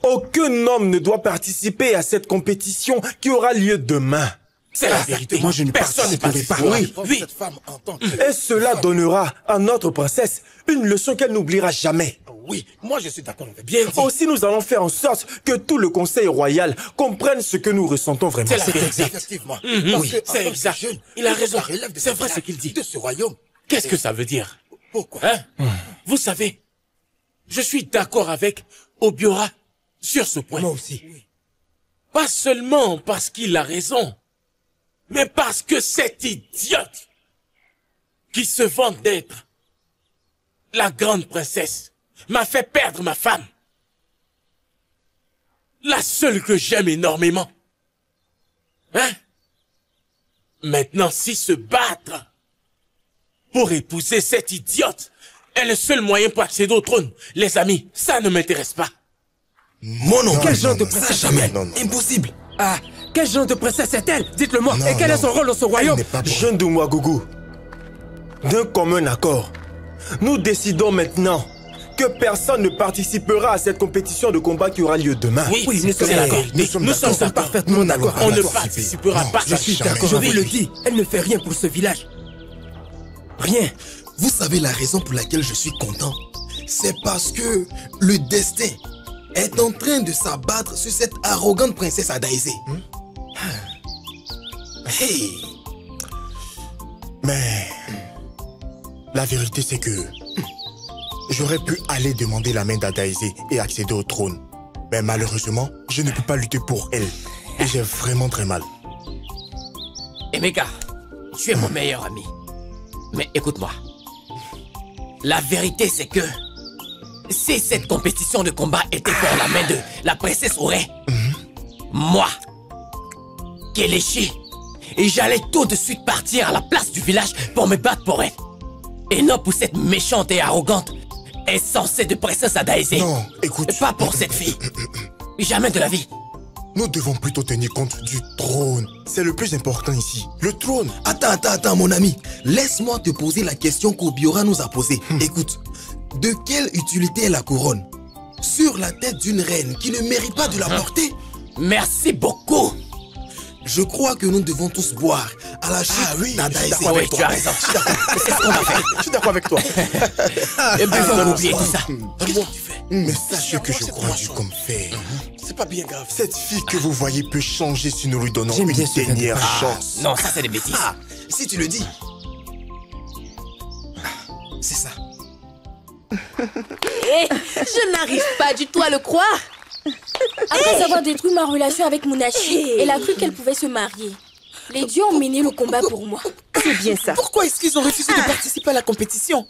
aucun homme ne doit participer à cette compétition qui aura lieu demain. C'est la vérité. Moi, je ne participerai pas. Oui. Cette femme entend. Et cela donnera à notre princesse une leçon qu'elle n'oubliera jamais. Oui, moi je suis d'accord avec bien. Aussi, nous allons faire en sorte que tout le conseil royal comprenne ce que nous ressentons vraiment. C'est la vérité. Effectivement. Oui, c'est exact. Il a raison. C'est vrai ce qu'il dit. De ce royaume. Qu'est-ce que ça veut dire? Pourquoi? Vous savez, je suis d'accord avec Obiora sur ce point. Moi aussi. Pas seulement parce qu'il a raison, mais parce que cet idiote qui se vante d'être la grande princesse m'a fait perdre ma femme. La seule que j'aime énormément. Hein? Maintenant, si se battre pour épouser cette idiote est le seul moyen pour accéder au trône, les amis, ça ne m'intéresse pas. Mon nom, Quel genre de princesse jamais. est-elle? Impossible. Ah, quel genre de princesse est-elle? Dites-le-moi. Et quel est son rôle dans ce royaume? Jeune de Ouagadougou, d'un commun accord, nous décidons maintenant que personne ne participera à cette compétition de combat qui aura lieu demain. Oui, nous sommes d'accord. Nous sommes parfaitement d'accord. On ne participera pas. Je suis d'accord. Je vous le dis, elle ne fait rien pour ce village. Rien. Vous savez la raison pour laquelle je suis content? C'est parce que le destin est en train de s'abattre sur cette arrogante princesse Adaïsé. Hey. Mais la vérité c'est que j'aurais pu aller demander la main d'Adaïsé et accéder au trône. Mais malheureusement, je ne peux pas lutter pour elle. Et j'ai vraiment très mal. Emeka, tu es mon meilleur ami. Mais écoute-moi. La vérité c'est que si cette compétition de combat était pour la main de la princesse Auré, moi, Kelechi, et j'allais tout de suite partir à la place du village pour me battre pour elle. Et non pour cette méchante et arrogante insensée de princesse Adaïsé. Non, écoute. Pas pour cette fille. Jamais de la vie. Nous devons plutôt tenir compte du trône. C'est le plus important ici. Le trône. Attends, mon ami. Laisse-moi te poser la question qu'Obiora nous a posée. Écoute, de quelle utilité est la couronne sur la tête d'une reine qui ne mérite pas de la porter? Merci beaucoup. Je crois que nous devons tous boire à la chute d'Adaïsé. Oui, tu as raison. C'est ce qu'on va faire. Je suis d'accord avec toi. Et puis, on va oublier tout ça. Qu'est-ce que tu fais? Mais sachez que je crois du comme fait. C'est pas bien grave. Cette fille que vous voyez peut changer si nous lui donnons une dernière chance. Non, ça c'est des bêtises. Si tu le dis. C'est ça. Je n'arrive pas du tout à le croire. Après avoir détruit ma relation avec Munachi, elle a cru qu'elle pouvait se marier. Les dieux ont mené le combat pour moi. C'est bien ça. Pourquoi est-ce qu'ils ont refusé de participer à la compétition?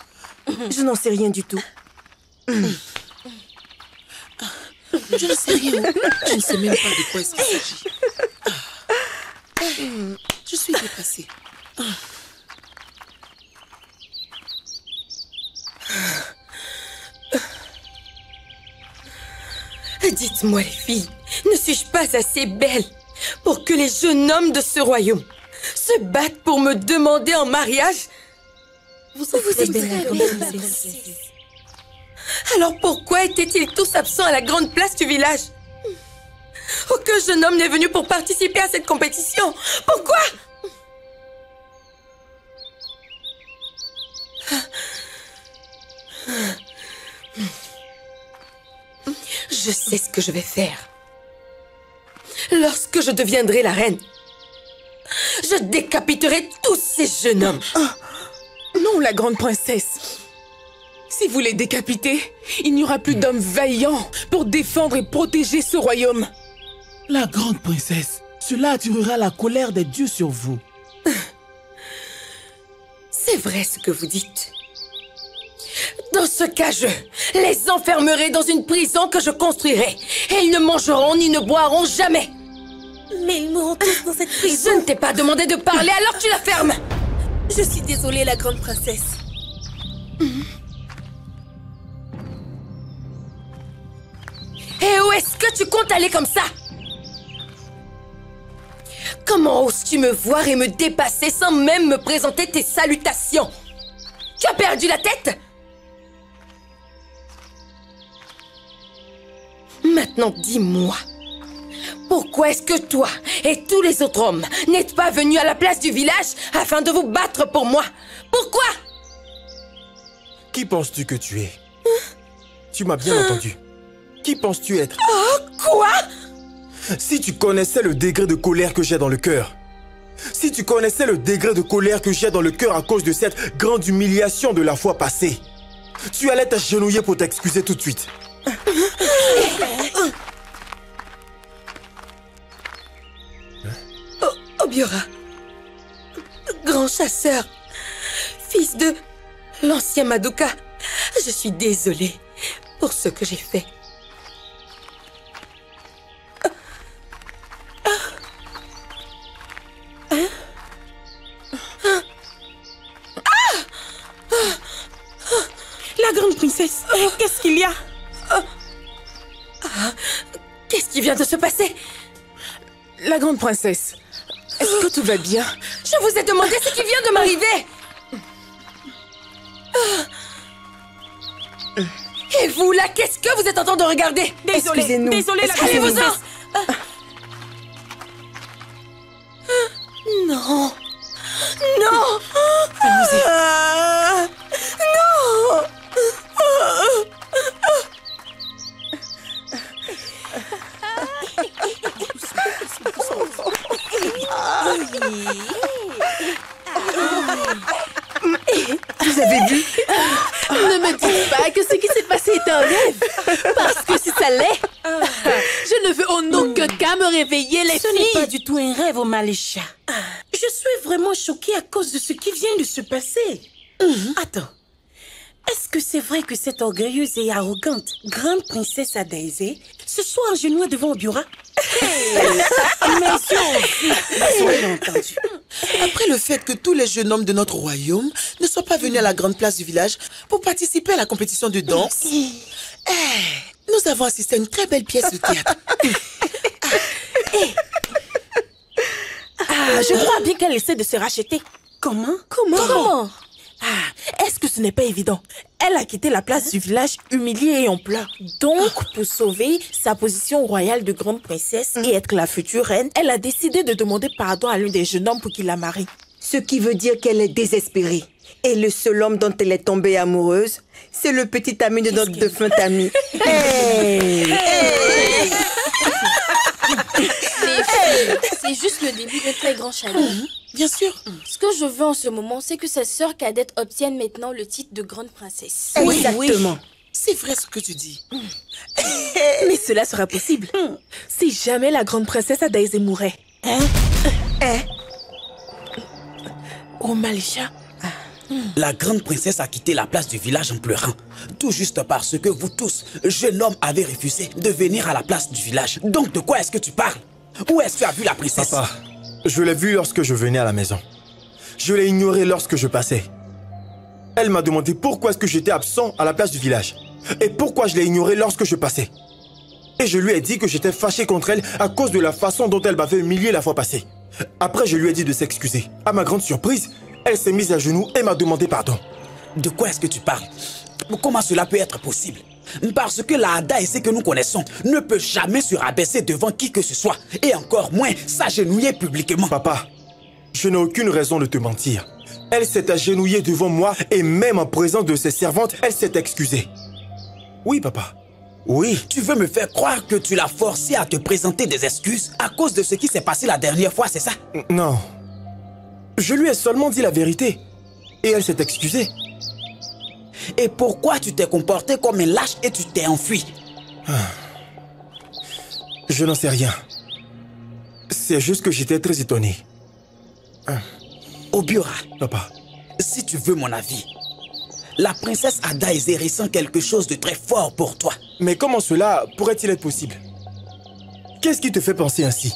Je n'en sais rien du tout. Je ne sais rien. Je ne sais même pas de quoi est-ce qu'il s'agit. Je suis dépassée. Dites-moi, les filles, ne suis-je pas assez belle pour que les jeunes hommes de ce royaume se battent pour me demander en mariage? Vous êtes belle, princesse. Alors pourquoi étaient-ils tous absents à la grande place du village? Aucun jeune homme n'est venu pour participer à cette compétition. Pourquoi? Je sais ce que je vais faire. Lorsque je deviendrai la reine, je décapiterai tous ces jeunes hommes. Non, la grande princesse. Si vous les décapitez, il n'y aura plus d'hommes vaillants pour défendre et protéger ce royaume. La grande princesse, cela attirera la colère des dieux sur vous. C'est vrai ce que vous dites. Dans ce cas, je les enfermerai dans une prison que je construirai. Et ils ne mangeront ni ne boiront jamais. Mais ils mourront tous dans cette prison. Je ne t'ai pas demandé de parler, alors tu la fermes. Je suis désolée, la grande princesse. Et où est-ce que tu comptes aller comme ça? Comment oses-tu me voir et me dépasser sans même me présenter tes salutations? Tu as perdu la tête? Maintenant, dis-moi, pourquoi est-ce que toi et tous les autres hommes n'êtes pas venus à la place du village afin de vous battre pour moi? Pourquoi? Qui penses-tu que tu es? Tu m'as bien entendu. Qui penses-tu être? Oh, quoi? Si tu connaissais le degré de colère que j'ai dans le cœur, si tu connaissais le degré de colère que j'ai dans le cœur à cause de cette grande humiliation de la fois passée, tu allais t'agenouiller pour t'excuser tout de suite. Obiora, grand chasseur, fils de l'ancien Madoka, je suis désolée, pour ce que j'ai fait. La grande princesse, qu'est-ce qu'il y a? Qu'est-ce qui vient de se passer? La grande princesse, est-ce que tout va bien? Je vous ai demandé ce qui vient de m'arriver. Et vous, là, qu'est-ce que vous êtes en train de regarder? Excusez-nous. Désolée, la princesse. Non. Non. Non. Vous avez vu? Ne me dites pas que ce qui s'est passé est un rêve. Parce que si ça l'est, je ne veux en aucun cas me réveiller, les Ce filles. n'est pas du tout un rêve, Malécha. Je suis vraiment choquée à cause de ce qui vient de se passer. Attends. Est-ce que c'est vrai que cette orgueilleuse et arrogante grande princesse Adaizé se soit agenouillée devant Obiora? Mais soyez entendu. Après le fait que tous les jeunes hommes de notre royaume ne soient pas venus à la grande place du village pour participer à la compétition de danse, nous avons assisté à une très belle pièce de théâtre. Je crois bien qu'elle essaie de se racheter. Comment? Est-ce que ce n'est pas évident? Elle a quitté la place du village humiliée et en pleurs. Donc, pour sauver sa position royale de grande princesse et être la future reine, elle a décidé de demander pardon à l'un des jeunes hommes pour qu'il la marie. Ce qui veut dire qu'elle est désespérée. Et le seul homme dont elle est tombée amoureuse, c'est le petit ami de notre défunt ami. C'est juste le début de très grand chalet. Bien sûr. Ce que je veux en ce moment, c'est que sa sœur cadette obtienne maintenant le titre de grande princesse. Exactement. C'est vrai ce que tu dis. Mais cela sera possible si jamais la grande princesse Adaizé mourait. Oh, Malécha. La grande princesse a quitté la place du village en pleurant. Tout juste parce que vous tous, jeunes hommes, avez refusé de venir à la place du village. Donc de quoi est-ce que tu parles? Où est-ce que tu as vu la princesse? Papa, je l'ai vue lorsque je venais à la maison. Je l'ai ignorée lorsque je passais. Elle m'a demandé pourquoi est-ce que j'étais absent à la place du village. Et pourquoi je l'ai ignorée lorsque je passais. Et je lui ai dit que j'étais fâché contre elle à cause de la façon dont elle m'avait humilié la fois passée. Après, je lui ai dit de s'excuser. À ma grande surprise, elle s'est mise à genoux et m'a demandé pardon. De quoi est-ce que tu parles? Comment cela peut être possible? Parce que la Adaizé que nous connaissons ne peut jamais se rabaisser devant qui que ce soit. Et encore moins s'agenouiller publiquement. Papa, je n'ai aucune raison de te mentir. Elle s'est agenouillée devant moi et même en présence de ses servantes, elle s'est excusée. Oui, papa. Oui. Tu veux me faire croire que tu l'as forcée à te présenter des excuses à cause de ce qui s'est passé la dernière fois, c'est ça? Non. Je lui ai seulement dit la vérité. Et elle s'est excusée. Et pourquoi tu t'es comporté comme un lâche et tu t'es enfui? Je n'en sais rien. C'est juste que j'étais très étonné. Obiora, papa, si tu veux mon avis, la princesse Adaizé ressent quelque chose de très fort pour toi. Mais comment cela pourrait-il être possible? Qu'est-ce qui te fait penser ainsi?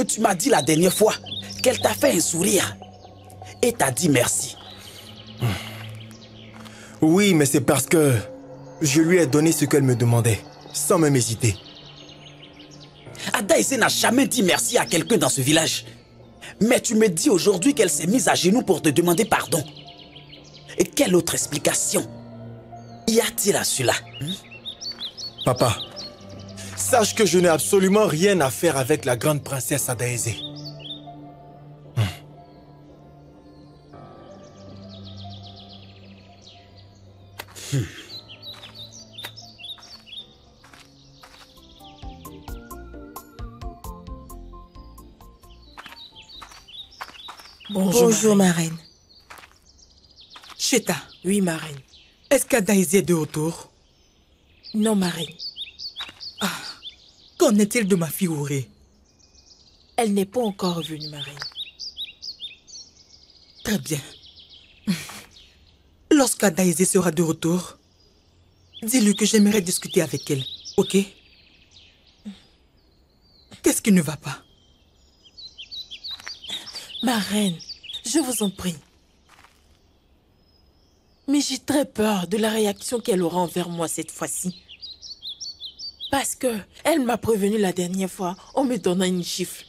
Tu m'as dit la dernière fois qu'elle t'a fait un sourire et t'a dit merci. Oui, mais c'est parce que je lui ai donné ce qu'elle me demandait, sans même hésiter. Adaizé n'a jamais dit merci à quelqu'un dans ce village. Mais tu me dis aujourd'hui qu'elle s'est mise à genoux pour te demander pardon. Et quelle autre explication y a-t-il à cela? Papa, sache que je n'ai absolument rien à faire avec la grande princesse Adaizé. Bonjour, ma reine. Cheta. Oui, ma reine. Est-ce qu'Adaizé est de retour? Non, ma reine. Qu'en est-il de ma fille Ouré? Elle n'est pas encore revenue, ma reine. Très bien. Lorsqu'Adaïsé sera de retour, dis-lui que j'aimerais discuter avec elle, ok? Qu'est-ce qui ne va pas? Ma reine, je vous en prie. Mais j'ai très peur de la réaction qu'elle aura envers moi cette fois-ci. Parce que elle m'a prévenu la dernière fois en me donnant une gifle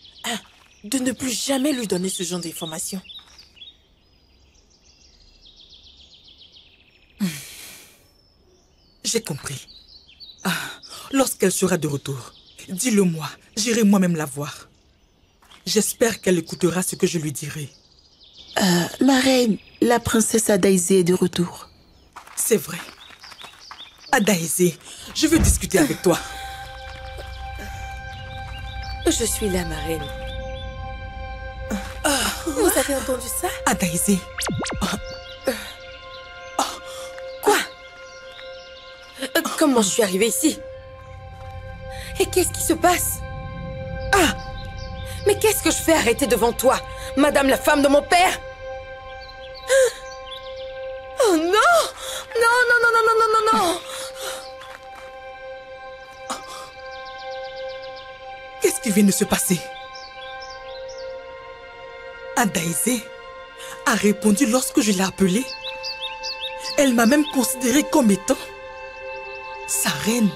de ne plus jamais lui donner ce genre d'informations. J'ai compris. Lorsqu'elle sera de retour, dis-le-moi, j'irai moi-même la voir. J'espère qu'elle écoutera ce que je lui dirai. Ma reine, la princesse Adaïsé est de retour. C'est vrai. Adaïsé, je veux discuter avec toi. Je suis là, ma reine. Vous avez entendu ça? Adaïsé. Quoi? Comment je suis arrivée ici? Et qu'est-ce qui se passe? Mais qu'est-ce que je fais arrêter devant toi, madame la femme de mon père? Oh non! Non, non, non, non, non, non, non, non! Qu'est-ce qui vient de se passer? Adaïsé a répondu lorsque je l'ai appelée. Elle m'a même considérée comme étant sa reine.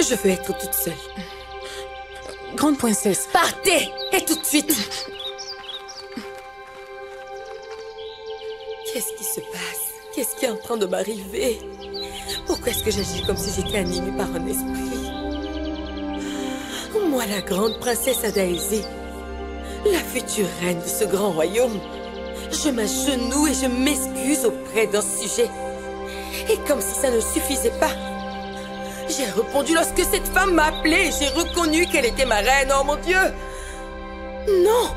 Je veux être toute seule. Grande princesse. Partez! Et tout de suite! Qu'est-ce qui se passe? Qu'est-ce qui est en train de m'arriver? Pourquoi est-ce que j'agis comme si j'étais animée par un esprit? Moi, la grande princesse Adaïsé, la future reine de ce grand royaume, je m'agenouille et je m'excuse auprès d'un sujet. Et comme si ça ne suffisait pas, j'ai répondu lorsque cette femme m'a appelée et j'ai reconnu qu'elle était ma reine. Oh mon Dieu! Non!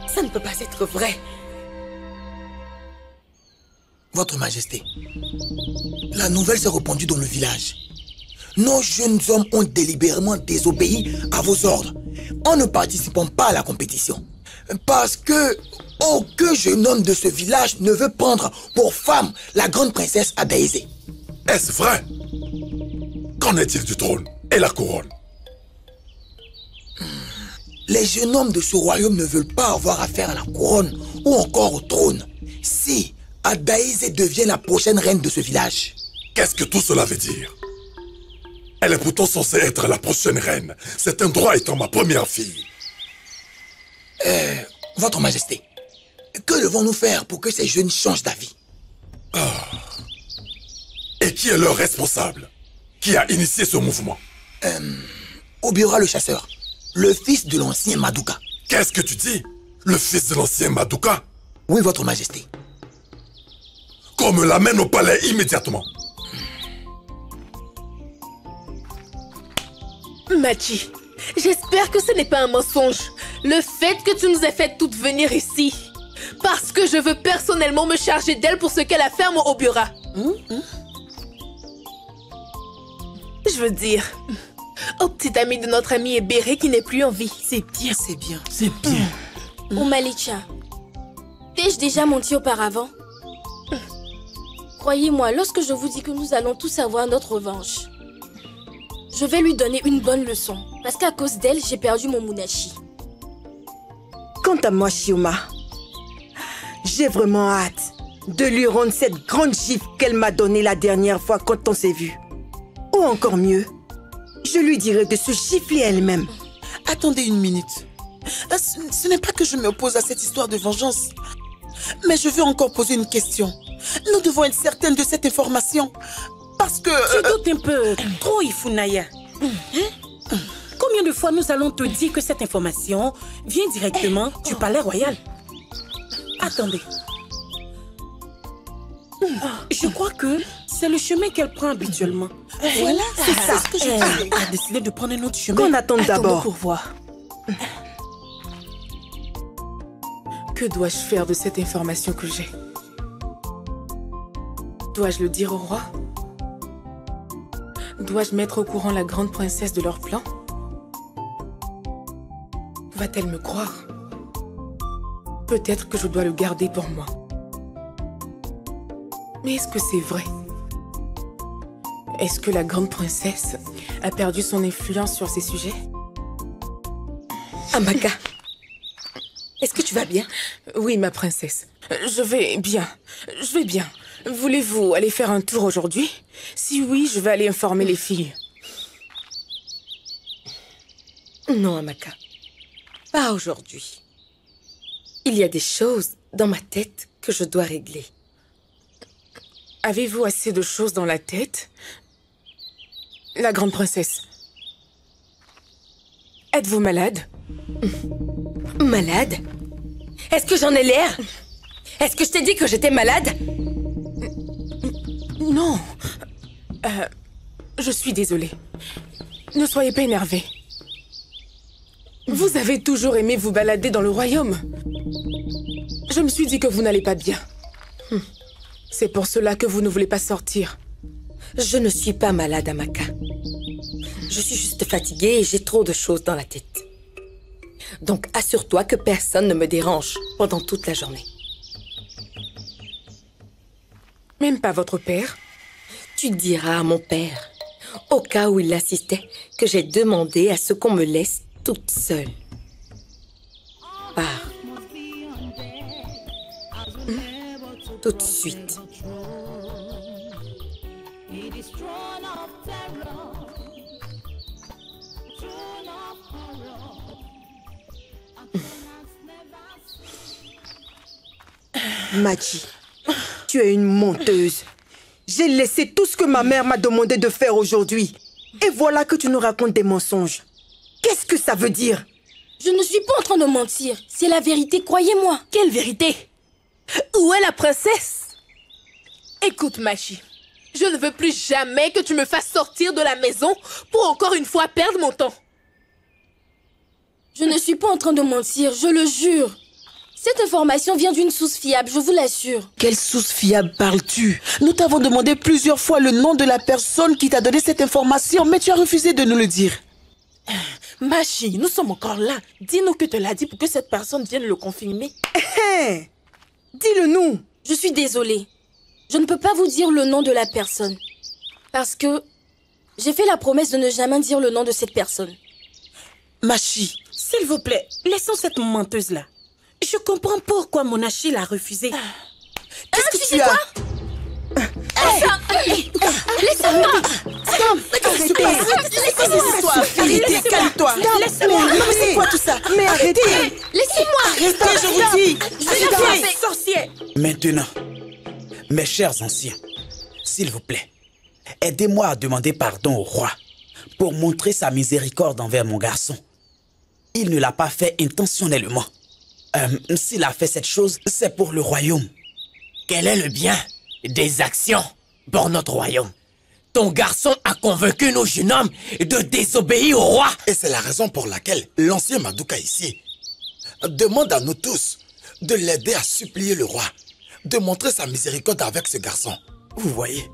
Ça ne peut pas être vrai. Votre Majesté, la nouvelle s'est répandue dans le village. Nos jeunes hommes ont délibérément désobéi à vos ordres en ne participant pas à la compétition. Parce que aucun jeune homme de ce village ne veut prendre pour femme la grande princesse Adaïsé. Est-ce vrai? Qu'en est-il du trône et la couronne? Les jeunes hommes de ce royaume ne veulent pas avoir affaire à la couronne ou encore au trône. Si Adaïsé devient la prochaine reine de ce village. Qu'est-ce que tout cela veut dire? Elle est pourtant censée être la prochaine reine. C'est un droit étant ma première fille. Votre Majesté, que devons-nous faire pour que ces jeunes changent d'avis? Et qui est leur responsable? Qui a initié ce mouvement? Obiora le chasseur, le fils de l'ancien Maduka. Qu'est-ce que tu dis? Le fils de l'ancien Maduka? Oui, Votre Majesté. Qu'on me l'amène au palais immédiatement. Machi, j'espère que ce n'est pas un mensonge. Le fait que tu nous aies fait toutes venir ici. Parce que je veux personnellement me charger d'elle pour ce qu'elle a fait à mon Obiora. Je veux dire, au petit ami de notre ami Ebere qui n'est plus en vie. C'est bien, c'est bien. C'est bien. Omalicha, t'ai-je déjà menti auparavant? Croyez-moi, lorsque je vous dis que nous allons tous avoir notre revanche, je vais lui donner une bonne leçon. Parce qu'à cause d'elle, j'ai perdu mon Munashi. Quant à moi, Chioma, j'ai vraiment hâte de lui rendre cette grande gifle qu'elle m'a donnée la dernière fois quand on s'est vu. Ou encore mieux, je lui dirai de se gifler elle-même. Attendez une minute. Ce n'est pas que je m'oppose à cette histoire de vengeance. Mais je veux encore poser une question. Nous devons être certaines de cette information. Parce que... Tu doutes un peu trop, Ifunaya. Combien de fois nous allons te dire que cette information vient directement du palais royal? Attendez. Je crois que c'est le chemin qu'elle prend habituellement. Voilà, c'est ça. ce que je Elle a décidé de prendre un autre chemin. Qu'on attende d'abord. Pour voir. Que dois-je faire de cette information que j'ai? Dois-je le dire au roi? Dois-je mettre au courant la grande princesse de leur plan? Va-t-elle me croire? Peut-être que je dois le garder pour moi. Mais est-ce que c'est vrai? Est-ce que la grande princesse a perdu son influence sur ces sujets? Amaka, est-ce que tu vas bien? Oui, ma princesse. Je vais bien. Je vais bien. Voulez-vous aller faire un tour aujourd'hui? Si oui, je vais aller informer les filles. Non, Amaka. Pas aujourd'hui. Il y a des choses dans ma tête que je dois régler. Avez-vous assez de choses dans la tête? La grande princesse. Êtes-vous malade? Malade? Est-ce que j'en ai l'air? Est-ce que je t'ai dit que j'étais malade? Non. Je suis désolée. Ne soyez pas énervée. Vous avez toujours aimé vous balader dans le royaume. Je me suis dit que vous n'allez pas bien. C'est pour cela que vous ne voulez pas sortir. Je ne suis pas malade, Amaka. Je suis juste fatiguée et j'ai trop de choses dans la tête. Donc assure-toi que personne ne me dérange pendant toute la journée. Même pas votre père? Tu diras à mon père, au cas où il assistait, que j'ai demandé à ce qu'on me laisse toute seule. Pars. Tout de suite. Machi, tu es une menteuse. J'ai laissé tout ce que ma mère m'a demandé de faire aujourd'hui. Et voilà que tu nous racontes des mensonges. Qu'est-ce que ça veut dire? Je ne suis pas en train de mentir. C'est la vérité, croyez-moi. Quelle vérité? Où est la princesse? Écoute, Machi. Je ne veux plus jamais que tu me fasses sortir de la maison pour encore une fois perdre mon temps. Je ne suis pas en train de mentir, je le jure. Cette information vient d'une source fiable, je vous l'assure. Quelle source fiable parles-tu? Nous t'avons demandé plusieurs fois le nom de la personne qui t'a donné cette information, mais tu as refusé de nous le dire. Machi, nous sommes encore là. Dis-nous que te l'a dit pour que cette personne vienne le confirmer. Dis-le nous. Je suis désolée. Je ne peux pas vous dire le nom de la personne. Parce que j'ai fait la promesse de ne jamais dire le nom de cette personne. Machi, s'il vous plaît, laissons cette menteuse-là. Je comprends pourquoi mon Achille a refusé. Qu'est-ce que tu as? Laissez-moi! Arrêtez, calme-toi. Laisse-moi. C'est quoi tout ça? Mais arrêtez. Laissez-moi! Arrêtez, je vous dis. Arrêtez, sorcier. Maintenant, mes chers anciens, s'il vous plaît, aidez-moi à demander pardon au roi pour montrer sa miséricorde envers mon garçon. Il ne l'a pas fait intentionnellement. S'il a fait cette chose, c'est pour le royaume. Quel est le bien des actions pour notre royaume? Ton garçon a convaincu nos jeunes hommes de désobéir au roi. Et c'est la raison pour laquelle l'ancien Maduka ici demande à nous tous de l'aider à supplier le roi, de montrer sa miséricorde avec ce garçon. Vous voyez,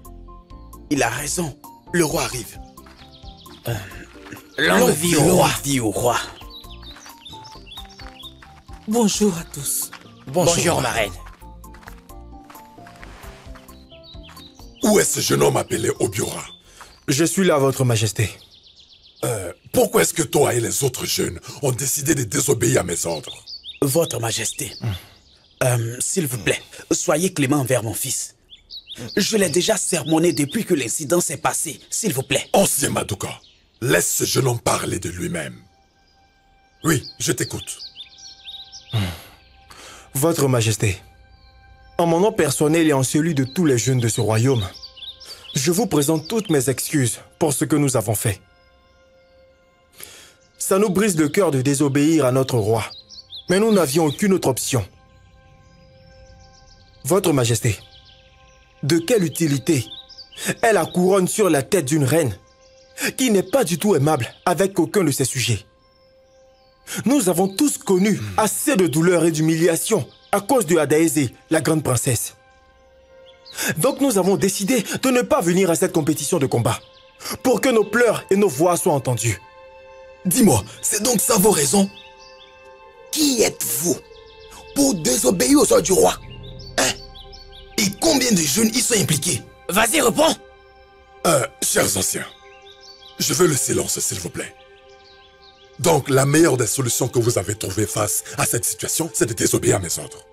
il a raison. Le roi arrive. Longue vie au roi. Bonjour à tous. Bonjour, ma reine. Où est ce jeune homme appelé Obiora? Je suis là, votre majesté. Pourquoi est-ce que toi et les autres jeunes ont décidé de désobéir à mes ordres? Votre majesté, s'il vous plaît, soyez clément envers mon fils. Je l'ai déjà sermonné depuis que l'incident s'est passé, s'il vous plaît. Ancien Maduka, laisse ce jeune homme parler de lui-même. Oui, je t'écoute. Votre majesté, en mon nom personnel et en celui de tous les jeunes de ce royaume, je vous présente toutes mes excuses pour ce que nous avons fait. Ça nous brise le cœur de désobéir à notre roi, mais nous n'avions aucune autre option. Votre majesté, de quelle utilité est la couronne sur la tête d'une reine qui n'est pas du tout aimable avec aucun de ses sujets? Nous avons tous connu assez de douleur et d'humiliation à cause de Adaeze, la grande princesse. Donc nous avons décidé de ne pas venir à cette compétition de combat pour que nos pleurs et nos voix soient entendues. Dis-moi, c'est donc ça vos raisons? Qui êtes-vous pour désobéir aux ordres du roi? Hein? Et combien de jeunes y sont impliqués? Vas-y, réponds. Chers anciens, je veux le silence, s'il vous plaît. Donc, la meilleure des solutions que vous avez trouvées face à cette situation, c'est de désobéir à mes ordres.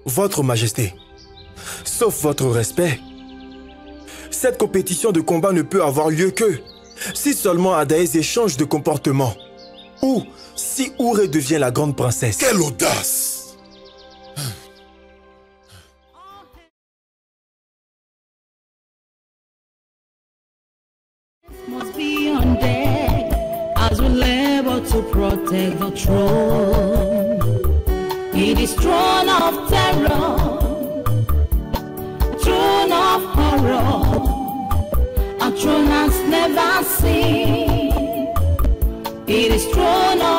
Votre Majesté, sauf votre respect, cette compétition de combat ne peut avoir lieu que si seulement Adaeze change de comportement ou si Ouré devient la grande princesse. Quelle audace! Must be on deck as we labor to protect the throne. It is throne of terror, throne of horror, a throne has never seen. It is throne of